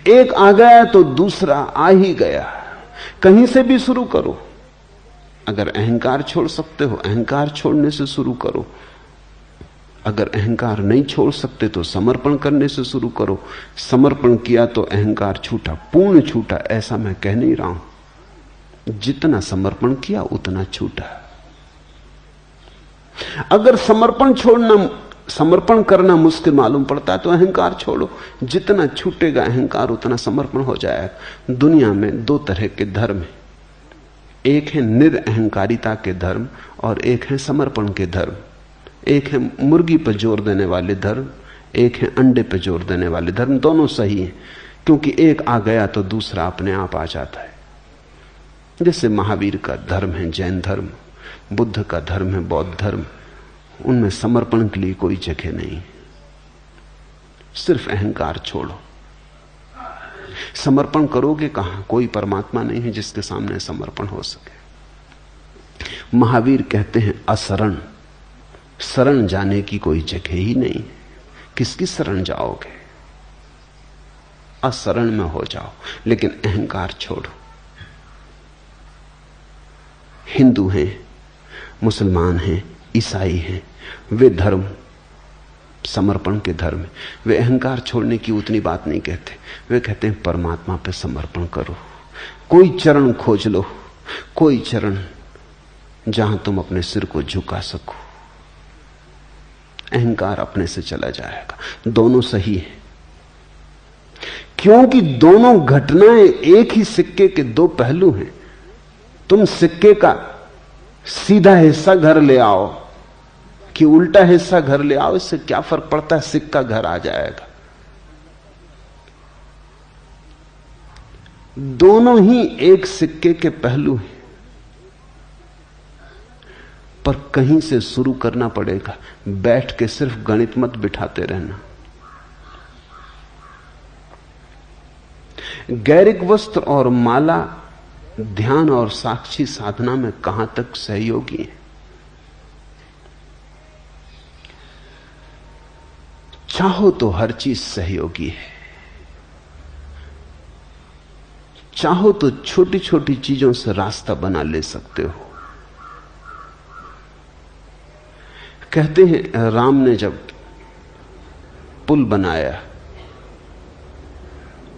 एक आ गया तो दूसरा आ ही गया। कहीं से भी शुरू करो। अगर अहंकार छोड़ सकते हो, अहंकार छोड़ने से शुरू करो। अगर अहंकार नहीं छोड़ सकते तो समर्पण करने से शुरू करो। समर्पण किया तो अहंकार छूटा, पूर्ण छूटा, ऐसा मैं कह नहीं रहा हूं। जितना समर्पण किया उतना छूटा। अगर समर्पण करना मुश्किल मालूम पड़ता है तो अहंकार छोड़ो। जितना छूटेगा अहंकार उतना समर्पण हो जाएगा। दुनिया में दो तरह के धर्म हैं, एक है निरअहंकारिता के धर्म और एक है समर्पण के धर्म। एक है मुर्गी पर जोर देने वाले धर्म, एक है अंडे पर जोर देने वाले धर्म। दोनों सही हैं, क्योंकि एक आ गया तो दूसरा अपने आप आ जाता है। जैसे महावीर का धर्म है जैन धर्म, बुद्ध का धर्म है बौद्ध धर्म। उनमें समर्पण के लिए कोई जगह नहीं, सिर्फ अहंकार छोड़ो। समर्पण करोगे कहां? कोई परमात्मा नहीं है जिसके सामने समर्पण हो सके। महावीर कहते हैं अशरण, शरण जाने की कोई जगह ही नहीं। किसकी शरण जाओगे? अशरण में हो जाओ, लेकिन अहंकार छोड़ो। हिंदू हैं, मुसलमान हैं, ईसाई हैं, वे धर्म समर्पण के धर्म है। वे अहंकार छोड़ने की उतनी बात नहीं कहते। वे कहते हैं परमात्मा पे समर्पण करो। कोई चरण खोज लो, कोई चरण जहां तुम अपने सिर को झुका सको। अहंकार अपने से चला जाएगा। दोनों सही है, क्योंकि दोनों घटनाएं एक ही सिक्के के दो पहलू हैं। तुम सिक्के का सीधा हिस्सा घर ले आओ कि उल्टा हिस्सा घर ले आओ, इससे क्या फर्क पड़ता है? सिक्का घर आ जाएगा। दोनों ही एक सिक्के के पहलू हैं, पर कहीं से शुरू करना पड़ेगा। बैठ के सिर्फ गणित मत बिठाते रहना। गैरिक वस्त्र और माला ध्यान और साक्षी साधना में कहां तक सहयोगी है? चाहो तो हर चीज सहयोगी है। चाहो तो छोटी छोटी चीजों से रास्ता बना ले सकते हो। कहते हैं राम ने जब पुल बनाया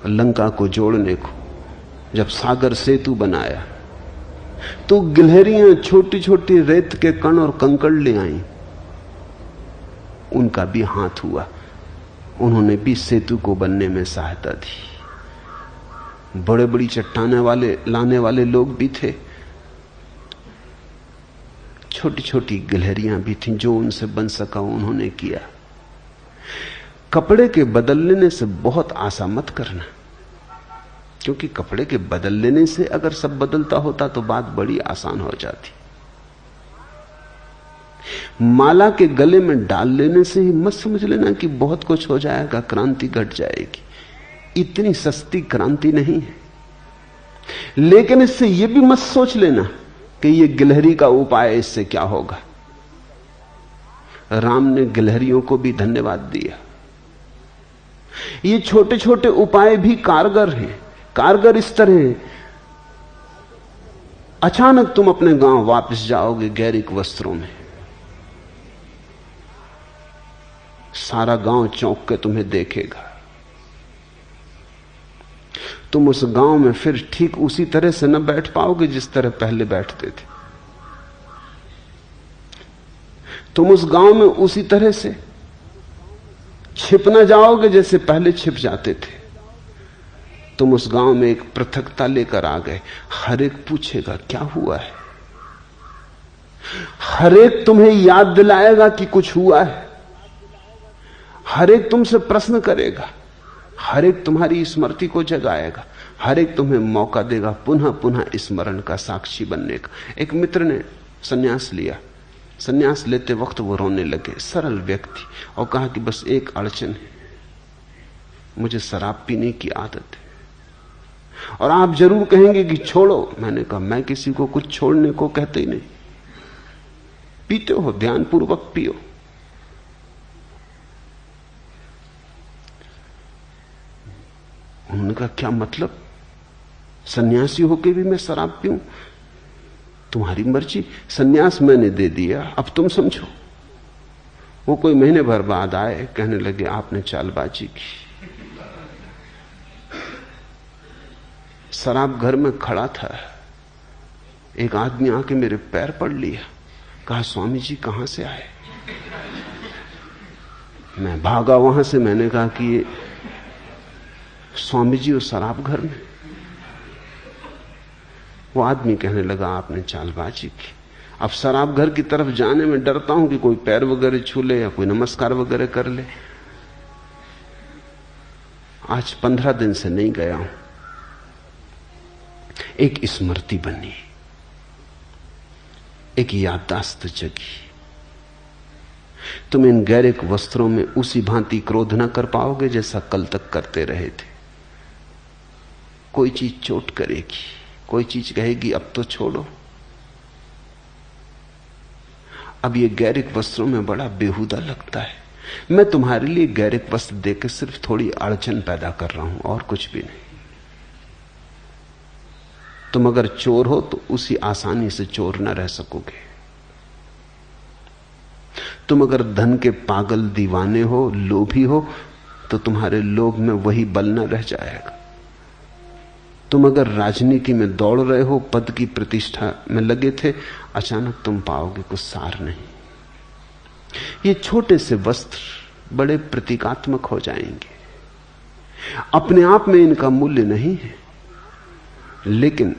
लंका को जोड़ने को, जब सागर सेतु बनाया, तो गिलहरियां छोटी छोटी रेत के कण और कंकड़ ले आईं। उनका भी हाथ हुआ, उन्होंने भी सेतु को बनने में सहायता दी। बड़े बड़ी चट्टाने वाले लाने वाले लोग भी थे, छोटी छोटी गिलहरियां भी थीं, जो उनसे बन सका उन्होंने किया। कपड़े के बदल लेने से बहुत आशा मत करना, क्योंकि कपड़े के बदल लेने से अगर सब बदलता होता तो बात बड़ी आसान हो जाती। माला के गले में डाल लेने से ही मत समझ लेना कि बहुत कुछ हो जाएगा, क्रांति घट जाएगी। इतनी सस्ती क्रांति नहीं है। लेकिन इससे यह भी मत सोच लेना कि यह गिलहरी का उपाय, इससे क्या होगा। राम ने गिलहरियों को भी धन्यवाद दिया। ये छोटे छोटे उपाय भी कारगर हैं। कारगर इस तरह है, अचानक तुम अपने गांव वापस जाओगे गैरिक वस्त्रों में, सारा गांव चौंक के तुम्हें देखेगा। तुम उस गांव में फिर ठीक उसी तरह से न बैठ पाओगे जिस तरह पहले बैठते थे। तुम उस गांव में उसी तरह से छिप न जाओगे जैसे पहले छिप जाते थे। तुम उस गांव में एक पृथकता लेकर आ गए। हर एक पूछेगा क्या हुआ है, हर एक तुम्हें याद दिलाएगा कि कुछ हुआ है, हर एक तुमसे प्रश्न करेगा, हर एक तुम्हारी स्मृति को जगाएगा, हर एक तुम्हें मौका देगा पुनः पुनः स्मरण का साक्षी बनने का। एक मित्र ने सन्यास लिया, सन्यास लेते वक्त वो रोने लगे, सरल व्यक्ति, और कहा कि बस एक अड़चन है, मुझे शराब पीने की आदत है और आप जरूर कहेंगे कि छोड़ो। मैंने कहा मैं किसी को कुछ छोड़ने को कहते ही नहीं। पीते हो ध्यानपूर्वक पियो। उन्होंने कहा क्या मतलब, सन्यासी होके भी मैं शराब पीऊं? तुम्हारी मर्जी, सन्यास मैंने दे दिया, अब तुम समझो। वो कोई महीने भर बाद आए, कहने लगे आपने चालबाजी की। शराब घर में खड़ा था, एक आदमी आके मेरे पैर पड़ लिया, कहा स्वामी जी कहां से आए? मैं भागा वहां से। मैंने कहा कि ये स्वामी जी उस शराब घर में। वो आदमी कहने लगा आपने चालबाजी की। अब शराब घर की तरफ जाने में डरता हूं कि कोई पैर वगैरह छू ले या कोई नमस्कार वगैरह कर ले। आज 15 दिन से नहीं गया हूं। एक स्मृति बनी, एक याददाश्त जगी। तुम इन गैरिक वस्त्रों में उसी भांति क्रोध न कर पाओगे जैसा कल तक करते रहे थे। कोई चीज चोट करेगी, कोई चीज कहेगी अब तो छोड़ो। अब ये गैरिक वस्त्रों में बड़ा बेहुदा लगता है। मैं तुम्हारे लिए गैरिक वस्त्र देकर सिर्फ थोड़ी अड़चन पैदा कर रहा हूं और कुछ भी नहीं। तुम अगर चोर हो तो उसी आसानी से चोर न रह सकोगे। तुम अगर धन के पागल दीवाने हो, लोभी हो, तो तुम्हारे लोभ में वही बल न रह जाएगा। तुम अगर राजनीति में दौड़ रहे हो, पद की प्रतिष्ठा में लगे थे, अचानक तुम पाओगे कुछ सार नहीं। ये छोटे से वस्त्र बड़े प्रतीकात्मक हो जाएंगे। अपने आप में इनका मूल्य नहीं है, लेकिन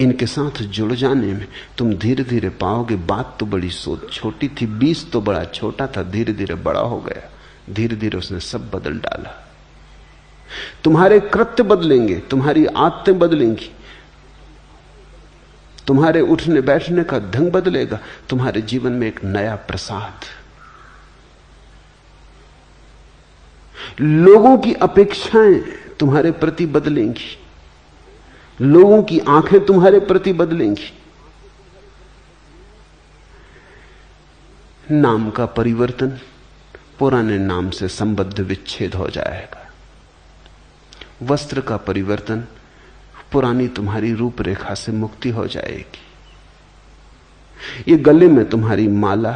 इनके साथ जुड़ जाने में तुम धीरे धीरे पाओगे बात तो बड़ी छोटी थी, बीज तो बड़ा छोटा था, धीरे धीरे बड़ा हो गया। धीरे धीरे उसने सब बदल डाला। तुम्हारे कृत्य बदलेंगे, तुम्हारी आदतें बदलेंगी, तुम्हारे उठने बैठने का ढंग बदलेगा, तुम्हारे जीवन में एक नया प्रसाद। लोगों की अपेक्षाएं तुम्हारे प्रति बदलेंगी, लोगों की आंखें तुम्हारे प्रति बदलेंगी। नाम का परिवर्तन, पुराने नाम से संबद्ध विच्छेद हो जाएगा। वस्त्र का परिवर्तन, पुरानी तुम्हारी रूपरेखा से मुक्ति हो जाएगी। ये गले में तुम्हारी माला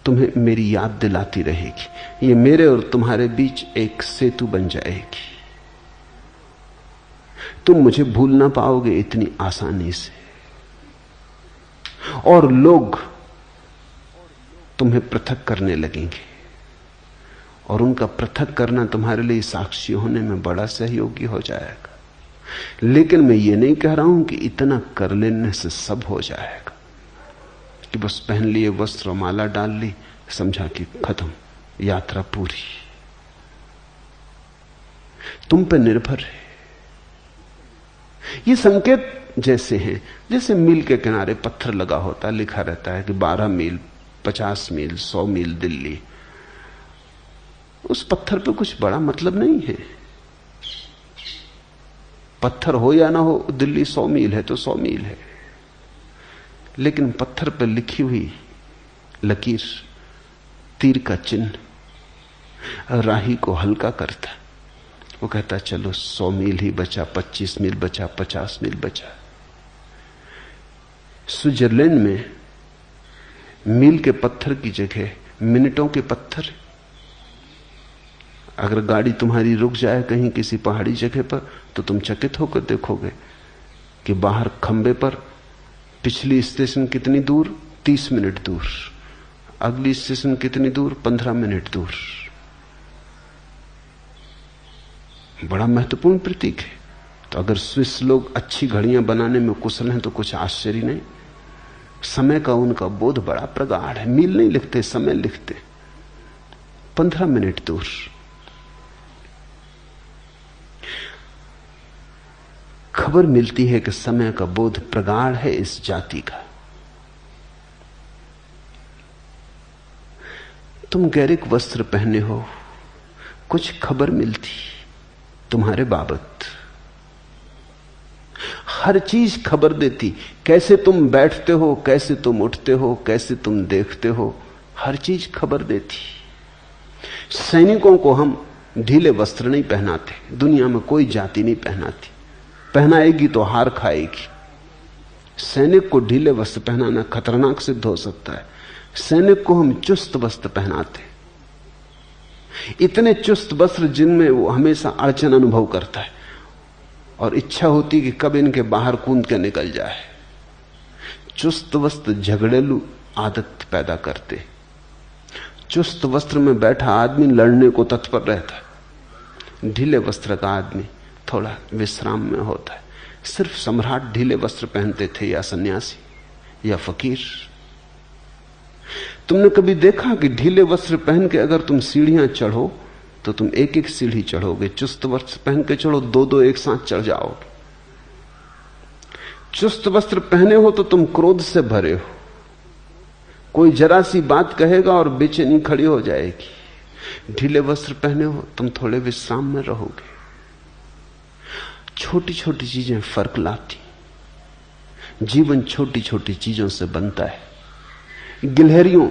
तुम्हें मेरी याद दिलाती रहेगी। ये मेरे और तुम्हारे बीच एक सेतु बन जाएगी। तुम मुझे भूल ना पाओगे इतनी आसानी से, और लोग तुम्हें पृथक करने लगेंगे, और उनका पृथक करना तुम्हारे लिए साक्षी होने में बड़ा सहयोगी हो जाएगा। लेकिन मैं ये नहीं कह रहा हूं कि इतना कर लेने से सब हो जाएगा, कि बस पहन लिए वस्त्र और माला डाल ली, समझा कि खत्म, यात्रा पूरी। तुम पे निर्भर है। ये संकेत जैसे हैं, जैसे मील के किनारे पत्थर लगा होता, लिखा रहता है कि 12 मील, 50 मील, 100 मील दिल्ली। उस पत्थर पे कुछ बड़ा मतलब नहीं है। पत्थर हो या ना हो, दिल्ली 100 मील है तो 100 मील है। लेकिन पत्थर पर लिखी हुई लकीर, तीर का चिन्ह राही को हल्का करता। वो कहता चलो 100 मील ही बचा, 25 मील बचा, 50 मील बचा। स्विट्जरलैंड में मील के पत्थर की जगह मिनटों के पत्थर। अगर गाड़ी तुम्हारी रुक जाए कहीं किसी पहाड़ी जगह पर, तो तुम चकित होकर देखोगे कि बाहर खंबे पर पिछली स्टेशन कितनी दूर, 30 मिनट दूर, अगली स्टेशन कितनी दूर, 15 मिनट दूर। बड़ा महत्वपूर्ण प्रतीक है। तो अगर स्विस लोग अच्छी घड़ियां बनाने में कुशल हैं तो कुछ आश्चर्य नहीं। समय का उनका बोध बड़ा प्रगाढ़ है। मील नहीं लिखते, समय लिखते। 15 मिनट दूर। खबर मिलती है कि समय का बोध प्रगाढ़ है इस जाति का। तुम गैरिक वस्त्र पहने हो, कुछ खबर मिलती तुम्हारे बाबत। हर चीज खबर देती, कैसे तुम बैठते हो, कैसे तुम उठते हो, कैसे तुम देखते हो, हर चीज खबर देती। सैनिकों को हम ढीले वस्त्र नहीं पहनाते, दुनिया में कोई जाति नहीं पहनाती। पहनाएगी तो हार खाएगी। सैनिक को ढीले वस्त्र पहनाना खतरनाक सिद्ध हो सकता है। सैनिक को हम चुस्त वस्त्र पहनाते, इतने चुस्त वस्त्र जिनमें वो हमेशा अड़चन अनुभव करता है और इच्छा होती कि कब इनके बाहर कूद के निकल जाए। चुस्त वस्त्र झगड़ेलू आदत पैदा करते। चुस्त वस्त्र में बैठा आदमी लड़ने को तत्पर रहता है। ढीले वस्त्र का आदमी थोड़ा विश्राम में होता है। सिर्फ सम्राट ढीले वस्त्र पहनते थे, या सन्यासी या फकीर। तुमने कभी देखा कि ढीले वस्त्र पहन के अगर तुम सीढ़ियां चढ़ो तो तुम एक एक सीढ़ी चढ़ोगे। चुस्त वस्त्र पहन के चढ़ो, दो दो एक साथ चढ़ जाओगे। चुस्त वस्त्र पहने हो तो तुम क्रोध से भरे हो। कोई जरा सी बात कहेगा और बेचैनी खड़ी हो जाएगी। ढीले वस्त्र पहने हो तुम थोड़े विश्राम में रहोगे। छोटी छोटी चीजें फर्क लाती। जीवन छोटी छोटी चीजों से बनता है। गिलहरियों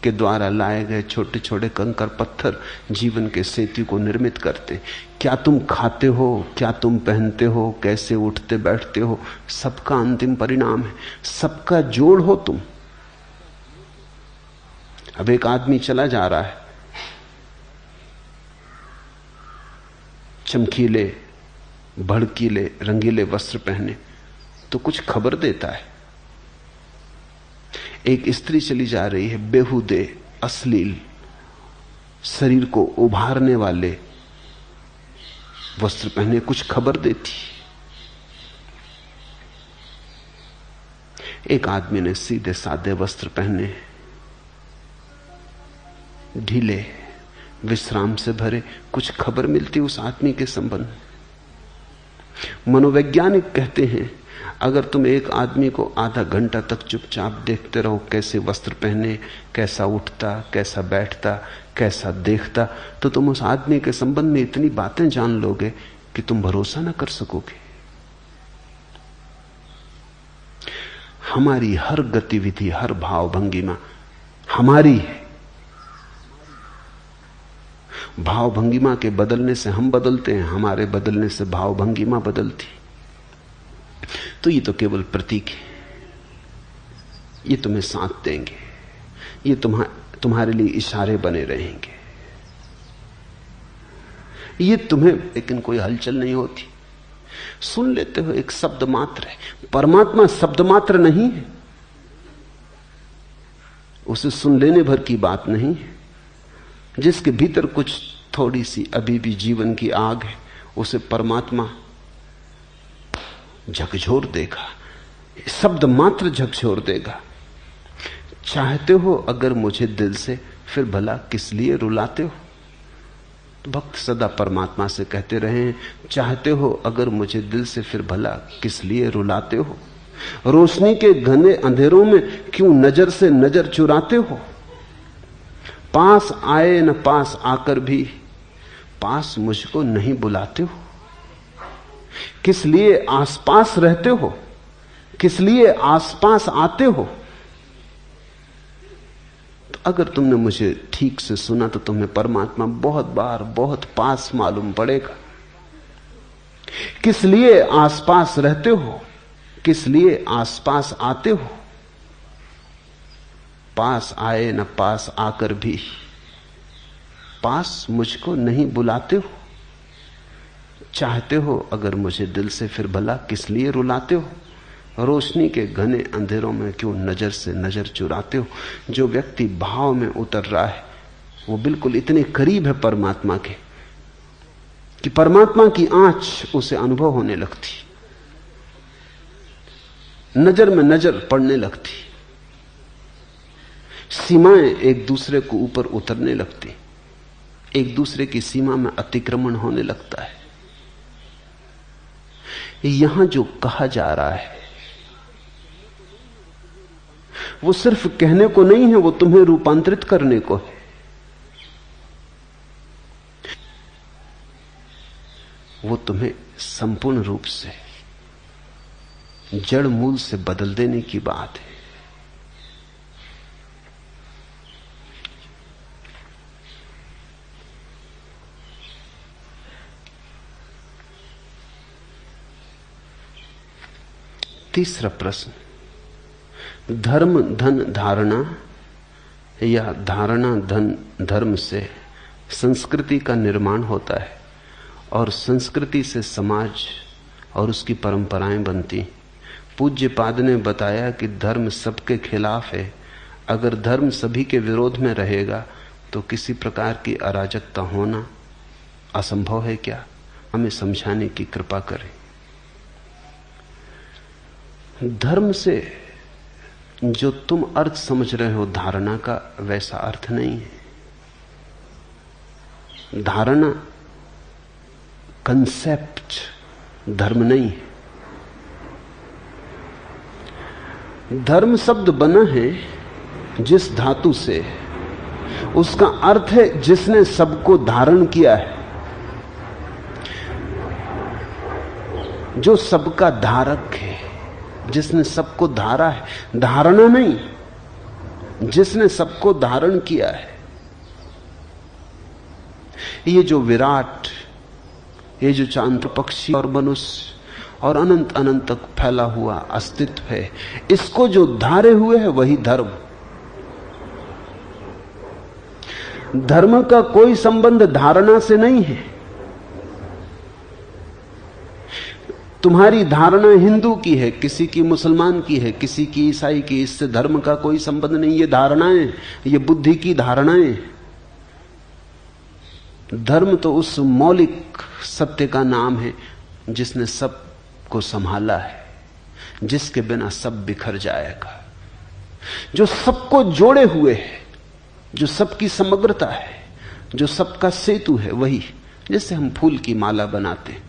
के द्वारा लाए गए छोटे छोटे कंकर पत्थर जीवन के सेतु को निर्मित करते। क्या तुम खाते हो, क्या तुम पहनते हो, कैसे उठते बैठते हो, सबका अंतिम परिणाम है। सबका जोड़ हो तुम। अब एक आदमी चला जा रहा है, चमकीले भड़कीले रंगीले वस्त्र पहने, तो कुछ खबर देता है। एक स्त्री चली जा रही है, बेहुदे अश्लील शरीर को उभारने वाले वस्त्र पहने, कुछ खबर देती। एक आदमी ने सीधे सादे वस्त्र पहने, ढीले विश्राम से भरे, कुछ खबर मिलती उस आदमी के संबंध। मनोवैज्ञानिक कहते हैं अगर तुम एक आदमी को आधा घंटा तक चुपचाप देखते रहो, कैसे वस्त्र पहने, कैसा उठता, कैसा बैठता, कैसा देखता, तो तुम उस आदमी के संबंध में इतनी बातें जान लोगे कि तुम भरोसा ना कर सकोगे। हमारी हर गतिविधि, हर भाव भंगिमा हमारी है। भाव भंगिमा के बदलने से हम बदलते हैं, हमारे बदलने से भाव भंगिमा बदलती। तो ये तो केवल प्रतीक है, ये तुम्हें साथ देंगे, ये तुम्हारे लिए इशारे बने रहेंगे, ये तुम्हें लेकिन कोई हलचल नहीं होती। सुन लेते हो, एक शब्द मात्र है। परमात्मा शब्द मात्र नहीं है, उसे सुन लेने भर की बात नहीं है। जिसके भीतर कुछ थोड़ी सी अभी भी जीवन की आग है, उसे परमात्मा झकझोर देगा, शब्द मात्र झकझोर देगा। चाहते हो अगर मुझे दिल से, फिर भला किस लिए रुलाते हो? तो भक्त सदा परमात्मा से कहते रहे, चाहते हो अगर मुझे दिल से, फिर भला किस लिए रुलाते हो? रोशनी के घने अंधेरों में क्यों नजर से नजर चुराते हो? पास आए न पास आकर भी पास मुझको नहीं बुलाते हो? किस लिए आसपास रहते हो? किस लिए आसपास आते हो? तो अगर तुमने मुझे ठीक से सुना तो तुम्हें परमात्मा बहुत बार बहुत पास मालूम पड़ेगा। किस लिए आसपास रहते हो? किस लिए आसपास आते हो? पास आए न पास आकर भी पास मुझको नहीं बुलाते हो? चाहते हो अगर मुझे दिल से, फिर भला किस लिए रुलाते हो? रोशनी के घने अंधेरों में क्यों नजर से नजर चुराते हो? जो व्यक्ति भाव में उतर रहा है वो बिल्कुल इतने करीब है परमात्मा के कि परमात्मा की आंच उसे अनुभव होने लगती, नजर में नजर पड़ने लगती, सीमाएं एक दूसरे को ऊपर उतरने लगती, एक दूसरे की सीमा में अतिक्रमण होने लगता है। यहां जो कहा जा रहा है वो सिर्फ कहने को नहीं है, वो तुम्हें रूपांतरित करने को है। वो तुम्हें संपूर्ण रूप से जड़ मूल से बदल देने की बात है। तीसरा प्रश्न, धर्म धन धारणा या धारणा धन धर्म से संस्कृति का निर्माण होता है और संस्कृति से समाज और उसकी परंपराएं बनती। पूज्यपाद ने बताया कि धर्म सबके खिलाफ है। अगर धर्म सभी के विरोध में रहेगा तो किसी प्रकार की अराजकता होना असंभव है क्या? हमें समझाने की कृपा करें। धर्म से जो तुम अर्थ समझ रहे हो धारणा का, वैसा अर्थ नहीं है। धारणा कंसेप्ट धर्म नहीं है। धर्म शब्द बना है जिस धातु से, उसका अर्थ है जिसने सबको धारण किया है, जो सबका धारक है, जिसने सबको धारा है। धारणा नहीं, जिसने सबको धारण किया है। ये जो विराट, ये जो चांद्र पक्षी और मनुष्य और अनंत अनंत तक फैला हुआ अस्तित्व है, इसको जो धारे हुए है वही धर्म। धर्म का कोई संबंध धारणा से नहीं है। तुम्हारी धारणा हिंदू की है, किसी की मुसलमान की है, किसी की ईसाई की, इससे धर्म का कोई संबंध नहीं। ये धारणाएं, ये बुद्धि की धारणाएं। धर्म तो उस मौलिक सत्य का नाम है जिसने सब को संभाला है, जिसके बिना सब बिखर जाएगा, जो सबको जोड़े हुए है, जो सबकी समग्रता है, जो सबका सेतु है। वही, जैसे हम फूल की माला बनाते हैं,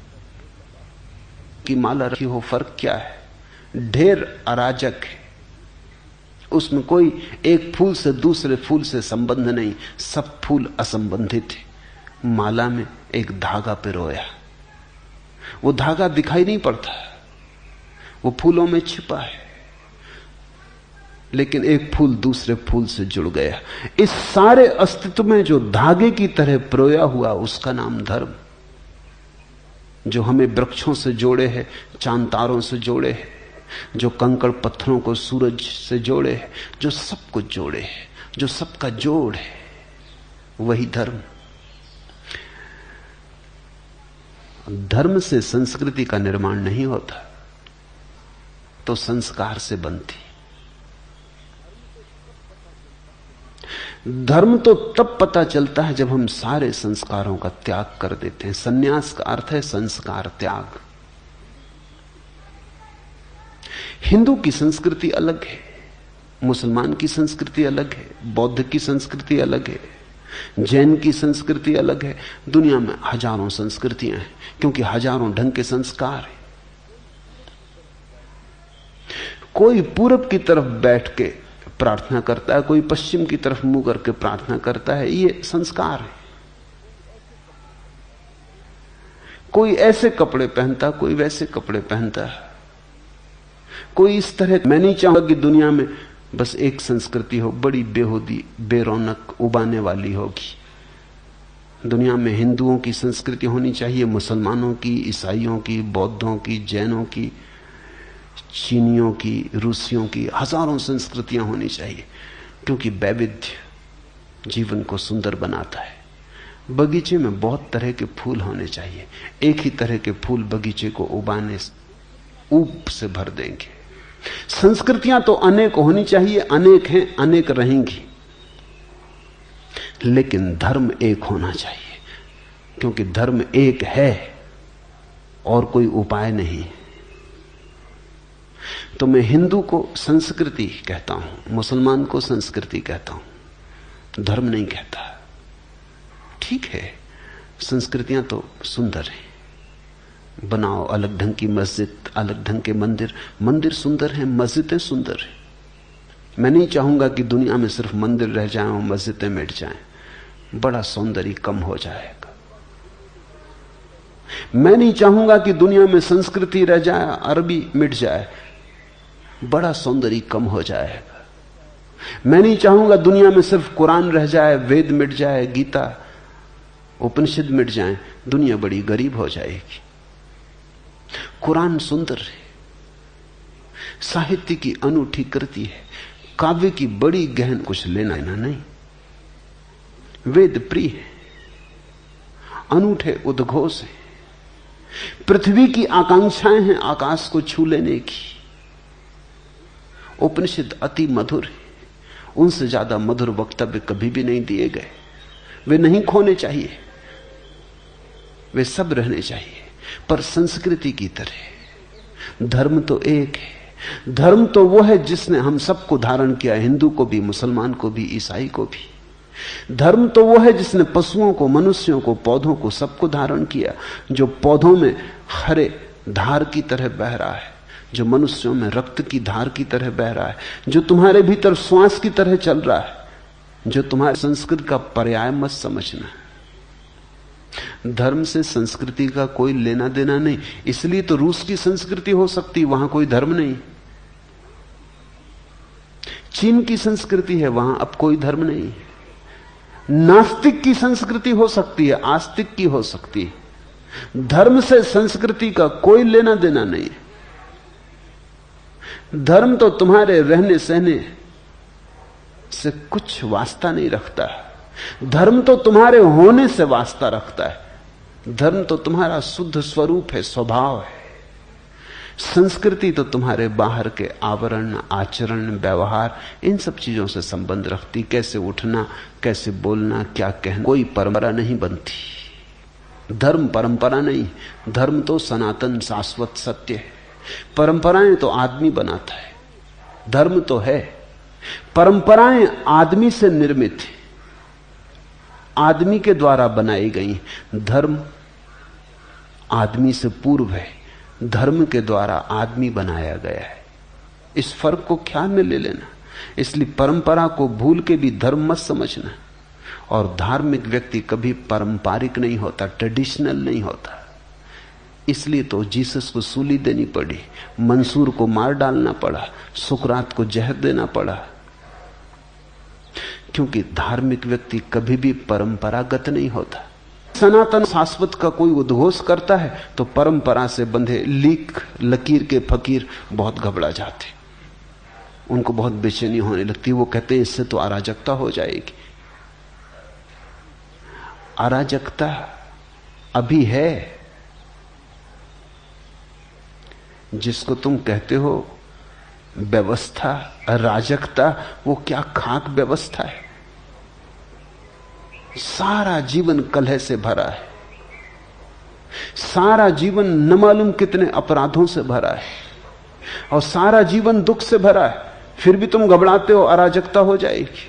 की माला रखी हो, फर्क क्या है? ढेर अराजक है, उसमें कोई एक फूल से दूसरे फूल से संबंध नहीं, सब फूल असंबंधित है। माला में एक धागा पिरोया, वो धागा दिखाई नहीं पड़ता, वो फूलों में छिपा है, लेकिन एक फूल दूसरे फूल से जुड़ गया। इस सारे अस्तित्व में जो धागे की तरह पिरोया हुआ, उसका नाम धर्म। जो हमें वृक्षों से जोड़े है, चांद तारों से जोड़े है, जो कंकड़ पत्थरों को सूरज से जोड़े है, जो सब कुछ जोड़े है, जो सबका जोड़ है, वही धर्म। धर्म से संस्कृति का निर्माण नहीं होता, तो संस्कार से बनती। धर्म तो तब पता चलता है जब हम सारे संस्कारों का त्याग कर देते हैं। संन्यास का अर्थ है संस्कार त्याग। हिंदू की संस्कृति अलग है, मुसलमान की संस्कृति अलग है, बौद्ध की संस्कृति अलग है, जैन की संस्कृति अलग है। दुनिया में हजारों संस्कृतियां हैं, क्योंकि हजारों ढंग के संस्कार हैं। कोई पूरब की तरफ बैठ के प्रार्थना करता है, कोई पश्चिम की तरफ मुंह करके प्रार्थना करता है, ये संस्कार है। कोई ऐसे कपड़े पहनता, कोई वैसे कपड़े पहनता है, कोई इस तरह। मैं नहीं चाहूंगा कि दुनिया में बस एक संस्कृति हो, बड़ी बेहूदी, बेरौनक, उबाने वाली होगी। दुनिया में हिंदुओं की संस्कृति होनी चाहिए, मुसलमानों की, ईसाइयों की, बौद्धों की, जैनों की, चीनियों की, रूसियों की, हजारों संस्कृतियां होनी चाहिए, क्योंकि वैविध्य जीवन को सुंदर बनाता है। बगीचे में बहुत तरह के फूल होने चाहिए, एक ही तरह के फूल बगीचे को उबाने ऊप से भर देंगे। संस्कृतियां तो अनेक होनी चाहिए, अनेक हैं, अनेक रहेंगी, लेकिन धर्म एक होना चाहिए, क्योंकि धर्म एक है और कोई उपाय नहीं। तो मैं हिंदू को संस्कृति कहता हूं, मुसलमान को संस्कृति कहता हूं, धर्म नहीं कहता। ठीक है, संस्कृतियां तो सुंदर हैं, बनाओ अलग ढंग की मस्जिद, अलग ढंग के मंदिर। मंदिर सुंदर हैं, मस्जिदें सुंदर हैं। मैं नहीं चाहूंगा कि दुनिया में सिर्फ मंदिर रह जाएं और मस्जिदें मिट जाएं, बड़ा सौंदर्य कम हो जाएगा। मैं नहीं चाहूंगा कि दुनिया में संस्कृति रह जाए, अरबी मिट जाए, बड़ा सौंदर्य कम हो जाएगा। मैं नहीं चाहूंगा दुनिया में सिर्फ कुरान रह जाए, वेद मिट जाए, गीता उपनिषद मिट जाए, दुनिया बड़ी गरीब हो जाएगी। कुरान सुंदर है, साहित्य की अनूठी कृति है, काव्य की बड़ी गहन, कुछ लेना देना नहीं। वेद प्रिय है, अनूठे उद्घोष है, पृथ्वी की आकांक्षाएं हैं आकाश को छू लेने की। उपनिषद अति मधुर है, उनसे ज्यादा मधुर वक्तव्य कभी भी नहीं दिए गए। वे नहीं खोने चाहिए, वे सब रहने चाहिए, पर संस्कृति की तरह। धर्म तो एक है, धर्म तो वो है जिसने हम सबको धारण किया, हिंदू को भी, मुसलमान को भी, ईसाई को भी। धर्म तो वो है जिसने पशुओं को, मनुष्यों को, पौधों को, सबको धारण किया। जो पौधों में हरे धार की तरह बह रहा है, जो मनुष्यों में रक्त की धार की तरह बह रहा है, जो तुम्हारे भीतर श्वास की तरह चल रहा है, जो तुम्हारे संस्कृति का पर्याय मत समझना। धर्म से संस्कृति का कोई लेना देना नहीं, इसलिए तो रूस की संस्कृति हो सकती, वहां कोई धर्म नहीं। चीन की संस्कृति है, वहां अब कोई धर्म नहीं। नास्तिक की संस्कृति हो सकती है, आस्तिक की हो सकती है। धर्म से संस्कृति का कोई लेना देना नहीं। धर्म तो तुम्हारे रहने सहने से कुछ वास्ता नहीं रखता, धर्म तो तुम्हारे होने से वास्ता रखता है। धर्म तो तुम्हारा शुद्ध स्वरूप है, स्वभाव है। संस्कृति तो तुम्हारे बाहर के आवरण, आचरण, व्यवहार, इन सब चीजों से संबंध रखती। कैसे उठना, कैसे बोलना, क्या कहना, कोई परंपरा नहीं बनती। धर्म परंपरा नहीं, धर्म तो सनातन शाश्वत सत्य है। परंपराएं तो आदमी बनाता है, धर्म तो है। परंपराएं आदमी से निर्मित है, आदमी के द्वारा बनाई गई। धर्म आदमी से पूर्व है, धर्म के द्वारा आदमी बनाया गया है। इस फर्क को ख्याल में ले लेना। इसलिए परंपरा को भूल के भी धर्म मत समझना। और धार्मिक व्यक्ति कभी पारंपरिक नहीं होता, ट्रेडिशनल नहीं होता। इसलिए तो जीसस को सूली देनी पड़ी, मंसूर को मार डालना पड़ा, सुकरात को जहर देना पड़ा, क्योंकि धार्मिक व्यक्ति कभी भी परंपरागत नहीं होता। सनातन शाश्वत का कोई उद्घोष करता है तो परंपरा से बंधे लीक लकीर के फकीर बहुत घबरा जाते, उनको बहुत बेचैनी होने लगती। वो कहते हैं इससे तो अराजकता हो जाएगी। अराजकता अभी है। जिसको तुम कहते हो व्यवस्था, अराजकता, वो क्या खाक व्यवस्था है। सारा जीवन कलह से भरा है, सारा जीवन न मालूम कितने अपराधों से भरा है, और सारा जीवन दुख से भरा है। फिर भी तुम घबराते हो अराजकता हो जाएगी।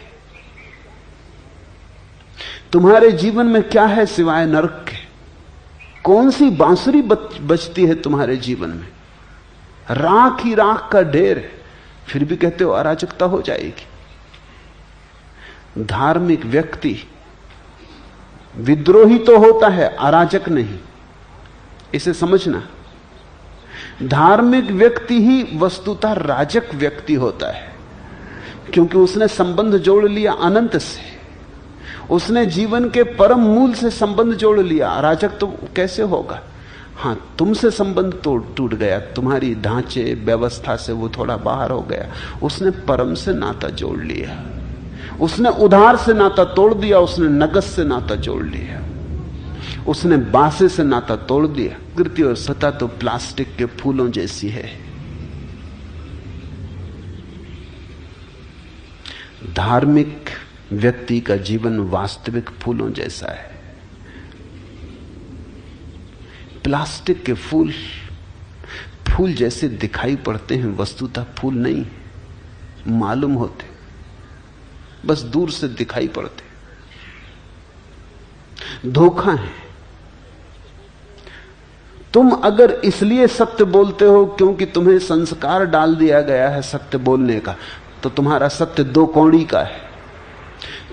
तुम्हारे जीवन में क्या है सिवाय नरक के? कौन सी बांसुरी बजती है तुम्हारे जीवन में? राख ही राख का ढेर है, फिर भी कहते हो अराजकता हो जाएगी। धार्मिक व्यक्ति विद्रोही तो होता है, अराजक नहीं। इसे समझना। धार्मिक व्यक्ति ही वस्तुतः राजक व्यक्ति होता है, क्योंकि उसने संबंध जोड़ लिया अनंत से, उसने जीवन के परम मूल से संबंध जोड़ लिया। अराजक तो कैसे होगा? हां, तुमसे संबंध तो टूट गया, तुम्हारी ढांचे व्यवस्था से वो थोड़ा बाहर हो गया। उसने परम से नाता जोड़ लिया, उसने उधार से नाता तोड़ दिया, उसने नगद से नाता जोड़ लिया, उसने बासे से नाता तोड़ दिया। कृति और सत्ता तो प्लास्टिक के फूलों जैसी है। धार्मिक व्यक्ति का जीवन वास्तविक फूलों जैसा है। प्लास्टिक के फूल फूल जैसे दिखाई पड़ते हैं, वस्तुतः फूल नहीं मालूम होते, बस दूर से दिखाई पड़ते। धोखा है। तुम अगर इसलिए सत्य बोलते हो क्योंकि तुम्हें संस्कार डाल दिया गया है सत्य बोलने का, तो तुम्हारा सत्य दो कौड़ी का है।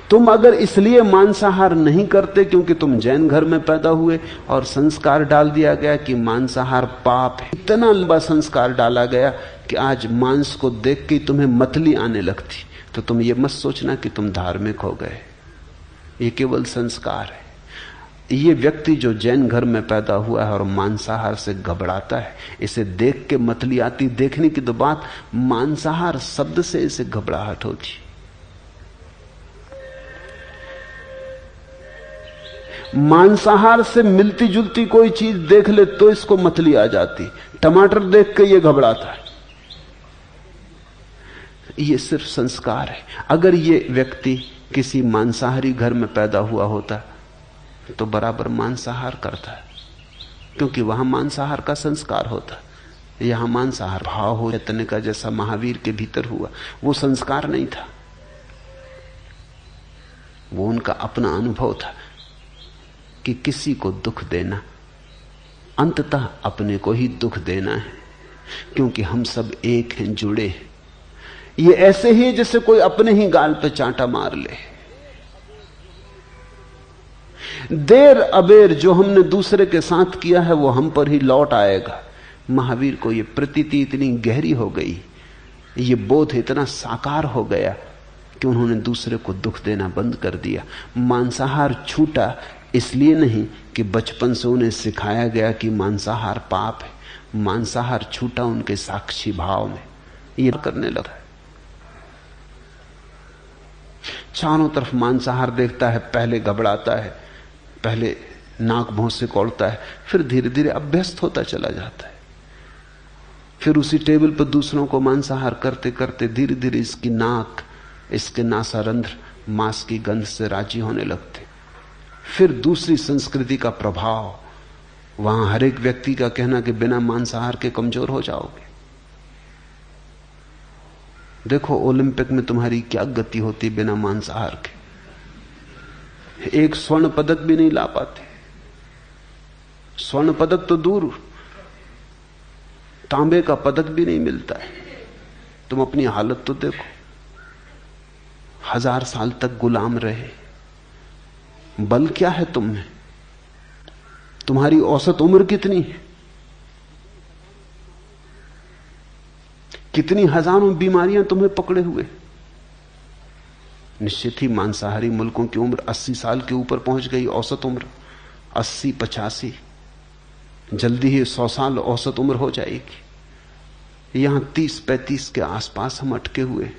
तुम अगर इसलिए मांसाहार नहीं करते क्योंकि तुम जैन घर में पैदा हुए और संस्कार डाल दिया गया कि मांसाहार पाप है, इतना लंबा संस्कार डाला गया कि आज मांस को देख के तुम्हें मतली आने लगती, तो तुम ये मत सोचना कि तुम धार्मिक हो गए। ये केवल संस्कार है। ये व्यक्ति जो जैन घर में पैदा हुआ है और मांसाहार से घबराता है, इसे देख के मतली आती, देखने की तो बात, मांसाहार शब्द से इसे घबराहट होती। मांसाहार से मिलती जुलती कोई चीज देख ले तो इसको मतली आ जाती। टमाटर देख के ये घबराता है। ये सिर्फ संस्कार है। अगर ये व्यक्ति किसी मांसाहारी घर में पैदा हुआ होता तो बराबर मांसाहार करता है, क्योंकि वहां मांसाहार का संस्कार होता। यहां मांसाहार भाव हो चैतन्य का, जैसा महावीर के भीतर हुआ, वो संस्कार नहीं था, वो उनका अपना अनुभव था कि किसी को दुख देना अंततः अपने को ही दुख देना है, क्योंकि हम सब एक हैं, जुड़े हैं। ये ऐसे ही जैसे कोई अपने ही गाल पे चांटा मार ले। देर अबेर जो हमने दूसरे के साथ किया है वो हम पर ही लौट आएगा। महावीर को ये प्रतीति इतनी गहरी हो गई, ये बोध इतना साकार हो गया कि उन्होंने दूसरे को दुख देना बंद कर दिया। मांसाहार छूटा इसलिए नहीं कि बचपन से उन्हें सिखाया गया कि मांसाहार पाप है। मांसाहार छूटा उनके साक्षी भाव में, ये करने लगा। चारों तरफ मांसाहार देखता है, पहले घबराता है, पहले नाक भौं से कोड़ता है, फिर धीरे धीरे अभ्यस्त होता चला जाता है। फिर उसी टेबल पर दूसरों को मांसाहार करते करते धीरे धीरे इसकी नाक, इसके नासारंध्र मांस की गंध से राजी होने लगते। फिर दूसरी संस्कृति का प्रभाव, वहां हर एक व्यक्ति का कहना कि बिना मांसाहार के कमजोर हो जाओगे। देखो ओलंपिक में तुम्हारी क्या गति होती बिना मांसाहार के, एक स्वर्ण पदक भी नहीं ला पाते। स्वर्ण पदक तो दूर, तांबे का पदक भी नहीं मिलता है। तुम अपनी हालत तो देखो, 1000 साल तक गुलाम रहे। बल क्या है तुम में? तुम्हारी औसत उम्र कितनी है? कितनी हजारों बीमारियां तुम्हें पकड़े हुए। निश्चित ही मांसाहारी मुल्कों की उम्र 80 साल के ऊपर पहुंच गई। औसत उम्र 80, 85, जल्दी ही 100 साल औसत उम्र हो जाएगी। यहां 30, 35 के आसपास हम अटके हुए।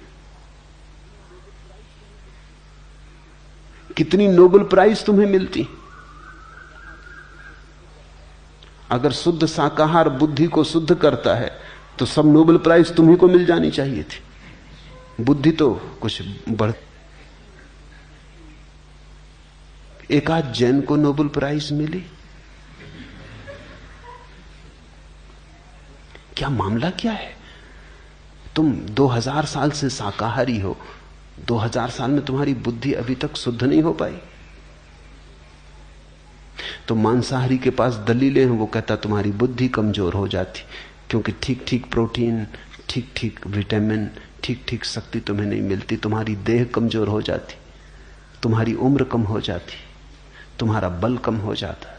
कितनी नोबेल प्राइज तुम्हें मिलती। अगर शुद्ध शाकाहार बुद्धि को शुद्ध करता है तो सब नोबेल प्राइज तुम्ही को मिल जानी चाहिए थी। बुद्धि तो कुछ बढ़। एक आध जैन को नोबेल प्राइज मिली। क्या मामला क्या है? तुम 2000 साल से शाकाहारी हो, 2000 साल में तुम्हारी बुद्धि अभी तक शुद्ध नहीं हो पाई। तो मांसाहारी के पास दलीलें हैं, वो कहता तुम्हारी बुद्धि कमजोर हो जाती, क्योंकि ठीक ठीक प्रोटीन, ठीक ठीक विटामिन, ठीक ठीक शक्ति तुम्हें नहीं मिलती, तुम्हारी देह कमजोर हो जाती, तुम्हारी उम्र कम हो जाती, तुम्हारा बल कम हो जाता है।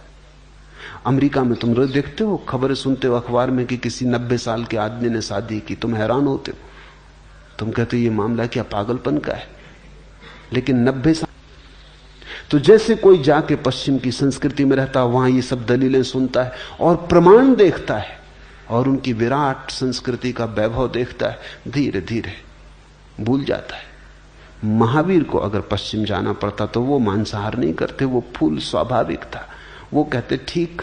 अमेरिका में तुम रोज देखते हो, खबरें सुनते हो अखबार में कि किसी 90 साल के आदमी ने शादी की, तुम हैरान होते हो। तुम कहते हो ये मामला क्या पागलपन का है? लेकिन 90 साल तो जैसे कोई जाके पश्चिम की संस्कृति में रहता है, वहां ये सब दलीलें सुनता है और प्रमाण देखता है और उनकी विराट संस्कृति का वैभव देखता है, धीरे धीरे भूल जाता है। महावीर को अगर पश्चिम जाना पड़ता तो वो मांसाहार नहीं करते, वो फूल स्वाभाविक था। वो कहते ठीक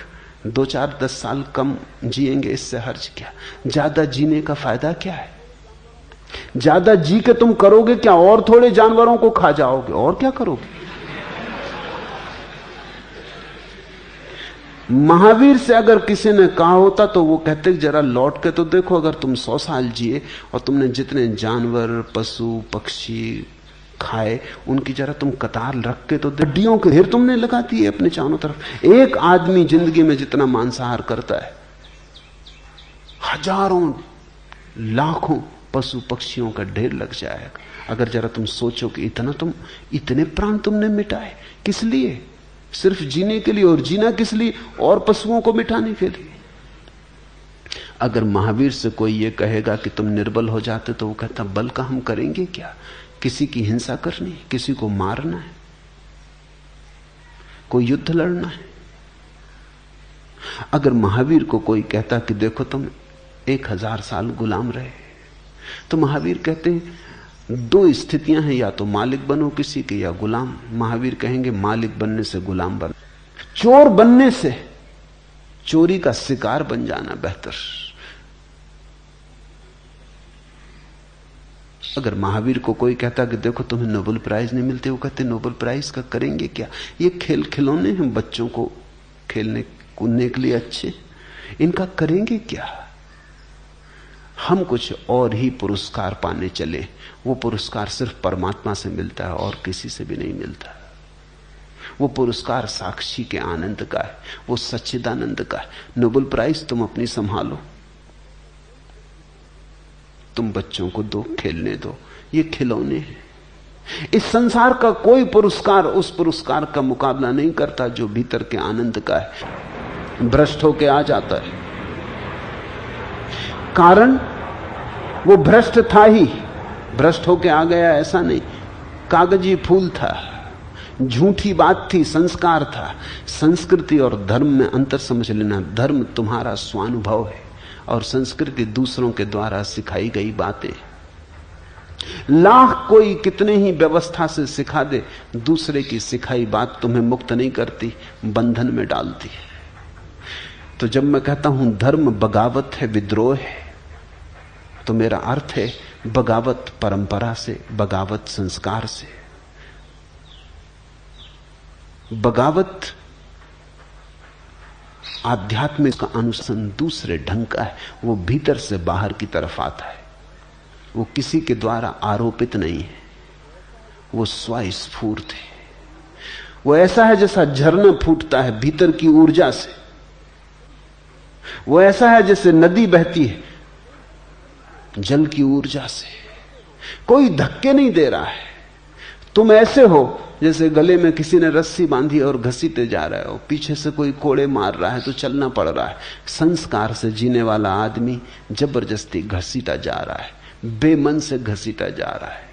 2, 4, 10 साल कम जिएंगे, इससे हर्ज क्या, ज्यादा जीने का फायदा क्या है? ज्यादा जी के तुम करोगे क्या? और थोड़े जानवरों को खा जाओगे, और क्या करोगे? महावीर से अगर किसी ने कहा होता तो वो कहते जरा लौट के तो देखो, अगर तुम 100 साल जिए और तुमने जितने जानवर, पशु, पक्षी खाए उनकी जरा तुम कतार रख के तो हड्डियों के ढेर तुमने लगा दिए अपने चारों तरफ। एक आदमी जिंदगी में जितना मांसाहार करता है, हजारों लाखों पशु पक्षियों का ढेर लग जाएगा। अगर जरा तुम सोचो कि इतने प्राण तुमने मिटाए, किस लिए? सिर्फ जीने के लिए। और जीना किस लिए? और पशुओं को मिटाने के लिए। अगर महावीर से कोई ये कहेगा कि तुम निर्बल हो जाते, तो वो कहता बल का हम करेंगे क्या? किसी की हिंसा करनी, किसी को मारना है, कोई युद्ध लड़ना है। अगर महावीर को कोई कहता कि देखो तुम 1000 साल गुलाम रहे, तो महावीर कहते हैं 2 स्थितियां हैं, या तो मालिक बनो किसी के या गुलाम। महावीर कहेंगे मालिक बनने से गुलाम बन, चोर बनने से चोरी का शिकार बन जाना बेहतर। अगर महावीर को कोई कहता कि देखो तुम्हें नोबेल प्राइज नहीं मिलते, वो कहते नोबेल प्राइज का करेंगे क्या? ये खेल खिलौने हैं बच्चों को खेलने कूदने के लिए अच्छे, इनका करेंगे क्या? हम कुछ और ही पुरस्कार पाने चले। वो पुरस्कार सिर्फ परमात्मा से मिलता है और किसी से भी नहीं मिलता। वो पुरस्कार साक्षी के आनंद का है, वो सच्चिदानंद का है। नोबेल प्राइज तुम अपनी संभालो, तुम बच्चों को दो, खेलने दो, ये खिलौने हैं। इस संसार का कोई पुरस्कार उस पुरस्कार का मुकाबला नहीं करता जो भीतर के आनंद का है। भ्रष्ट होके आ जाता है, कारण वो भ्रष्ट था ही, भ्रष्ट होके आ गया ऐसा नहीं। कागजी फूल था, झूठी बात थी, संस्कार था। संस्कृति और धर्म में अंतर समझ लेना। धर्म तुम्हारा स्वानुभव है और संस्कृति दूसरों के द्वारा सिखाई गई बातें। लाख कोई कितने ही व्यवस्था से सिखा दे, दूसरे की सिखाई बात तुम्हें मुक्त नहीं करती, बंधन में डालती है। तो जब मैं कहता हूं धर्म बगावत है, विद्रोह है, तो मेरा अर्थ है बगावत परंपरा से, बगावत संस्कार से। बगावत आध्यात्मिक का अनुसंधान दूसरे ढंग का है, वो भीतर से बाहर की तरफ आता है, वो किसी के द्वारा आरोपित नहीं है, वो स्वस्फूर्त है। वो ऐसा है जैसा झरना फूटता है भीतर की ऊर्जा से। वो ऐसा है जैसे नदी बहती है जल की ऊर्जा से, कोई धक्के नहीं दे रहा है। तुम ऐसे हो जैसे गले में किसी ने रस्सी बांधी और घसीटे जा रहे हो, पीछे से कोई कोड़े मार रहा है तो चलना पड़ रहा है। संस्कार से जीने वाला आदमी जबरदस्ती घसीटा जा रहा है, बेमन से घसीटा जा रहा है।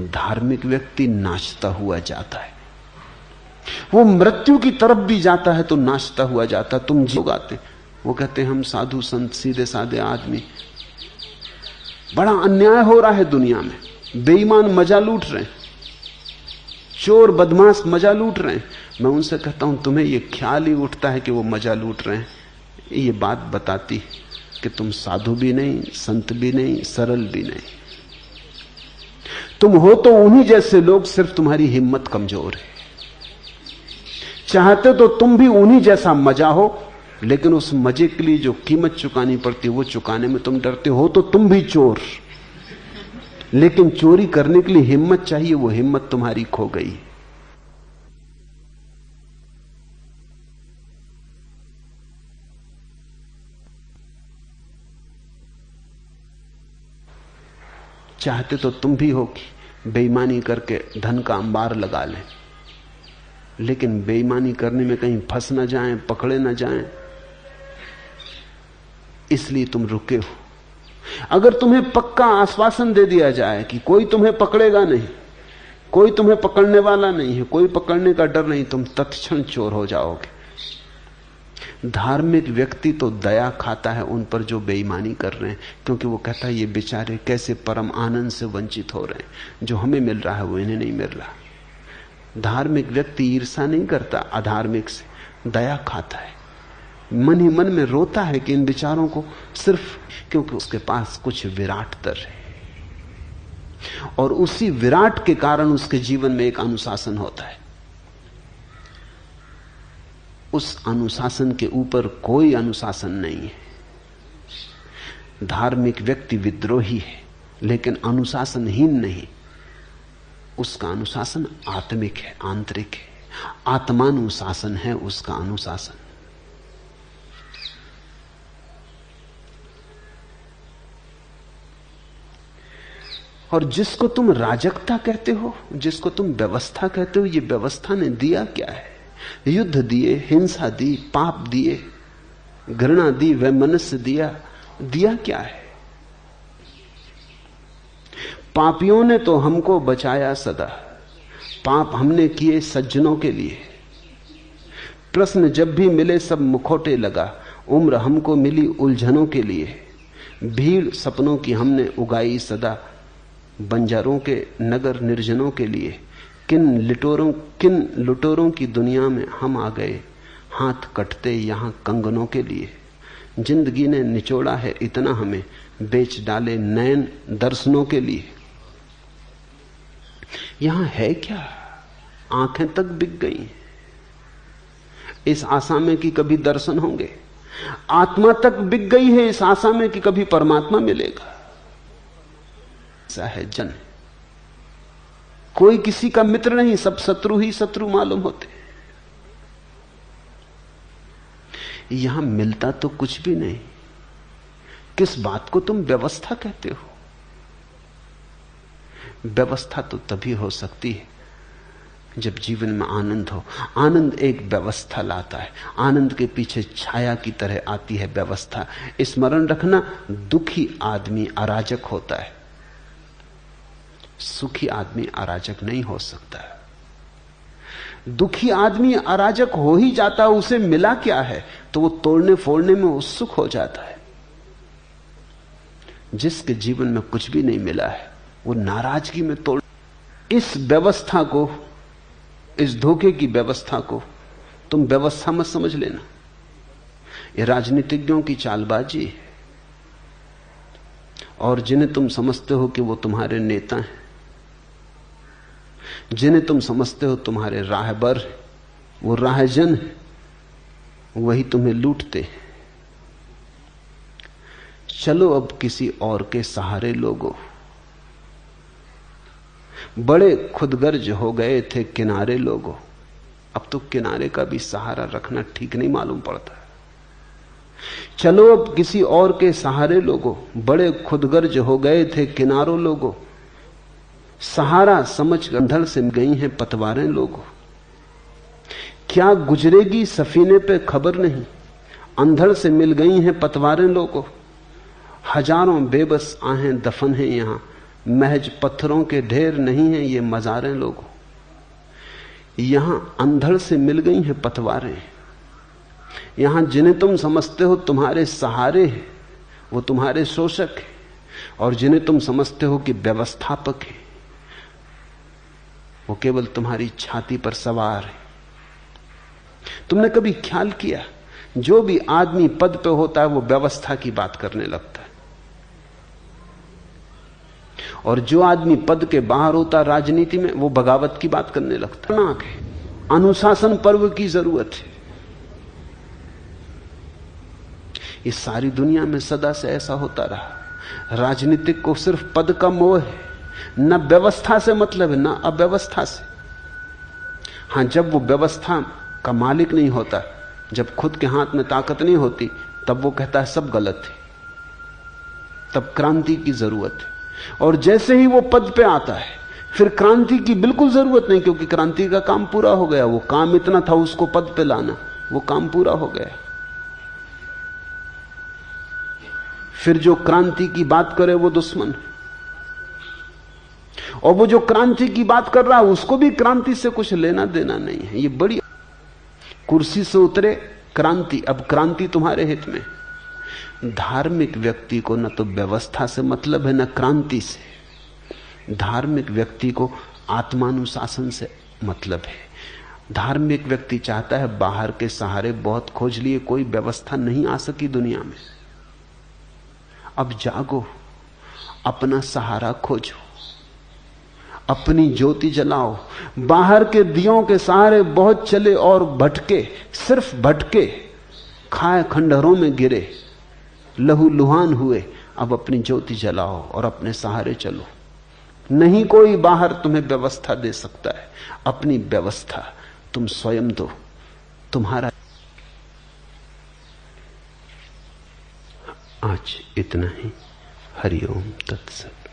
धार्मिक व्यक्ति नाचता हुआ जाता है, वो मृत्यु की तरफ भी जाता है तो नाचता हुआ जाता। तुम जी गाते, वो कहते हैं हम साधु संत सीधे साधे आदमी, बड़ा अन्याय हो रहा है दुनिया में, बेईमान मजा लूट रहे हैं, चोर बदमाश मजा लूट रहे हैं। मैं उनसे कहता हूं तुम्हें यह ख्याल ही उठता है कि वो मजा लूट रहे हैं, ये बात बताती कि तुम साधु भी नहीं, संत भी नहीं, सरल भी नहीं। तुम हो तो उन्हीं जैसे लोग, सिर्फ तुम्हारी हिम्मत कमजोर है। चाहते तो तुम भी उन्हीं जैसा मजा हो, लेकिन उस मजे के लिए जो कीमत चुकानी पड़ती है वो चुकाने में तुम डरते हो। तो तुम भी चोर, लेकिन चोरी करने के लिए हिम्मत चाहिए, वो हिम्मत तुम्हारी खो गई। चाहते तो तुम भी हो कि बेईमानी करके धन का अंबार लगा लें, लेकिन बेईमानी करने में कहीं फंस ना जाएं, पकड़े ना जाएं, इसलिए तुम रुके हो। अगर तुम्हें पक्का आश्वासन दे दिया जाए कि कोई तुम्हें पकड़ेगा नहीं, कोई तुम्हें पकड़ने वाला नहीं है, कोई पकड़ने का डर नहीं, तुम तत्क्षण चोर हो जाओगे। धार्मिक व्यक्ति तो दया खाता है उन पर जो बेईमानी कर रहे हैं, क्योंकि वो कहता है ये बेचारे कैसे परम आनंद से वंचित हो रहे हैं, जो हमें मिल रहा है वो इन्हें नहीं मिल रहा। धार्मिक व्यक्ति ईर्ष्या नहीं करता अधार्मिक से, दया खाता है, मन ही मन में रोता है कि इन विचारों को, सिर्फ क्योंकि उसके पास कुछ विराटतर है, और उसी विराट के कारण उसके जीवन में एक अनुशासन होता है। उस अनुशासन के ऊपर कोई अनुशासन नहीं है। धार्मिक व्यक्ति विद्रोही है, लेकिन अनुशासनहीन नहीं। उसका अनुशासन आत्मिक है, आंतरिक है, आत्मानुशासन है उसका अनुशासन। और जिसको तुम राजकता कहते हो, जिसको तुम व्यवस्था कहते हो, ये व्यवस्था ने दिया क्या है? युद्ध दिए, हिंसा दी, पाप दिए, घृणा दी, वैमनस्य दिया क्या है? पापियों ने तो हमको बचाया सदा, पाप हमने किए सज्जनों के लिए। प्रश्न जब भी मिले सब मुखौटे लगा, उम्र हमको मिली उलझनों के लिए। भीड़ सपनों की हमने उगाई सदा, बंजारों के नगर निर्जनों के लिए। किन लुटोरों की दुनिया में हम आ गए, हाथ कटते यहां कंगनों के लिए। जिंदगी ने निचोड़ा है इतना हमें, बेच डाले नयन दर्शनों के लिए। यहां है क्या? आंखें तक बिक गई इस आशा में कि कभी दर्शन होंगे। आत्मा तक बिक गई है इस आशा में कि कभी परमात्मा मिलेगा। ऐसा है जन, कोई किसी का मित्र नहीं, सब शत्रु ही शत्रु मालूम होते। यहां मिलता तो कुछ भी नहीं। किस बात को तुम व्यवस्था कहते हो? व्यवस्था तो तभी हो सकती है जब जीवन में आनंद हो। आनंद एक व्यवस्था लाता है, आनंद के पीछे छाया की तरह आती है व्यवस्था। स्मरण रखना, दुखी आदमी अराजक होता है, सुखी आदमी अराजक नहीं हो सकता। दुखी आदमी अराजक हो ही जाता है, उसे मिला क्या है तो वो तोड़ने फोड़ने में उत्सुक हो जाता है। जिसके जीवन में कुछ भी नहीं मिला है वो नाराजगी में तोड़। इस व्यवस्था को, इस धोखे की व्यवस्था को तुम व्यवस्था मत समझ लेना। ये राजनीतिज्ञों की चालबाजी है, और जिन्हें तुम समझते हो कि वो तुम्हारे नेता हैं, जिन्हें तुम समझते हो तुम्हारे राहबर, वो राहजन है, वही तुम्हें लूटते। चलो अब किसी और के सहारे लोगों, बड़े खुदगर्ज हो गए थे किनारे लोगों। अब तो किनारे का भी सहारा रखना ठीक नहीं मालूम पड़ता। चलो अब किसी और के सहारे लोगों, बड़े खुदगर्ज हो गए थे किनारों लोगों, सहारा समझ अंधड़ से गई हैं पतवारें लोगों। क्या गुजरेगी सफीने पे खबर नहीं, अंधड़ से मिल गई हैं पतवारें लोगों। हजारों बेबस आहें दफन हैं यहां, महज पत्थरों के ढेर नहीं हैं ये मजारें लोगों। यहां अंधड़ से मिल गई हैं पतवारें। यहां जिन्हें तुम समझते हो तुम्हारे सहारे हैं वो तुम्हारे शोषक हैं, और जिन्हें तुम समझते हो कि व्यवस्थापक है वो केवल तुम्हारी छाती पर सवार है। तुमने कभी ख्याल किया, जो भी आदमी पद पे होता है वो व्यवस्था की बात करने लगता है, और जो आदमी पद के बाहर होता राजनीति में वो बगावत की बात करने लगता है। अनुशासन पर्व की जरूरत है। इस सारी दुनिया में सदा से ऐसा होता रहा। राजनीतिक को सिर्फ पद का मोह है, न व्यवस्था से मतलब है न अव्यवस्था से। हां, जब वो व्यवस्था का मालिक नहीं होता, जब खुद के हाथ में ताकत नहीं होती, तब वो कहता है सब गलत है, तब क्रांति की जरूरत है। और जैसे ही वो पद पे आता है फिर क्रांति की बिल्कुल जरूरत नहीं, क्योंकि क्रांति का काम पूरा हो गया। वो काम इतना था उसको पद पे लाना, वो काम पूरा हो गया। फिर जो क्रांति की बात करे वो दुश्मन, और वो जो क्रांति की बात कर रहा है उसको भी क्रांति से कुछ लेना देना नहीं है। ये बड़ी कुर्सी से उतरे क्रांति, अब क्रांति तुम्हारे हित में। धार्मिक व्यक्ति को न तो व्यवस्था से मतलब है न क्रांति से। धार्मिक व्यक्ति को आत्मानुशासन से मतलब है। धार्मिक व्यक्ति चाहता है बाहर के सहारे बहुत खोज लिए, कोई व्यवस्था नहीं आ सकी दुनिया में। अब जागो, अपना सहारा खोजो, अपनी ज्योति जलाओ। बाहर के दियों के सहारे बहुत चले और भटके, सिर्फ भटके, खाए खंडहरों में गिरे, लहू लुहान हुए। अब अपनी ज्योति जलाओ और अपने सहारे चलो। नहीं कोई बाहर तुम्हें व्यवस्था दे सकता है, अपनी व्यवस्था तुम स्वयं दो। तुम्हारा आज इतना ही। हरिओम तत्सत।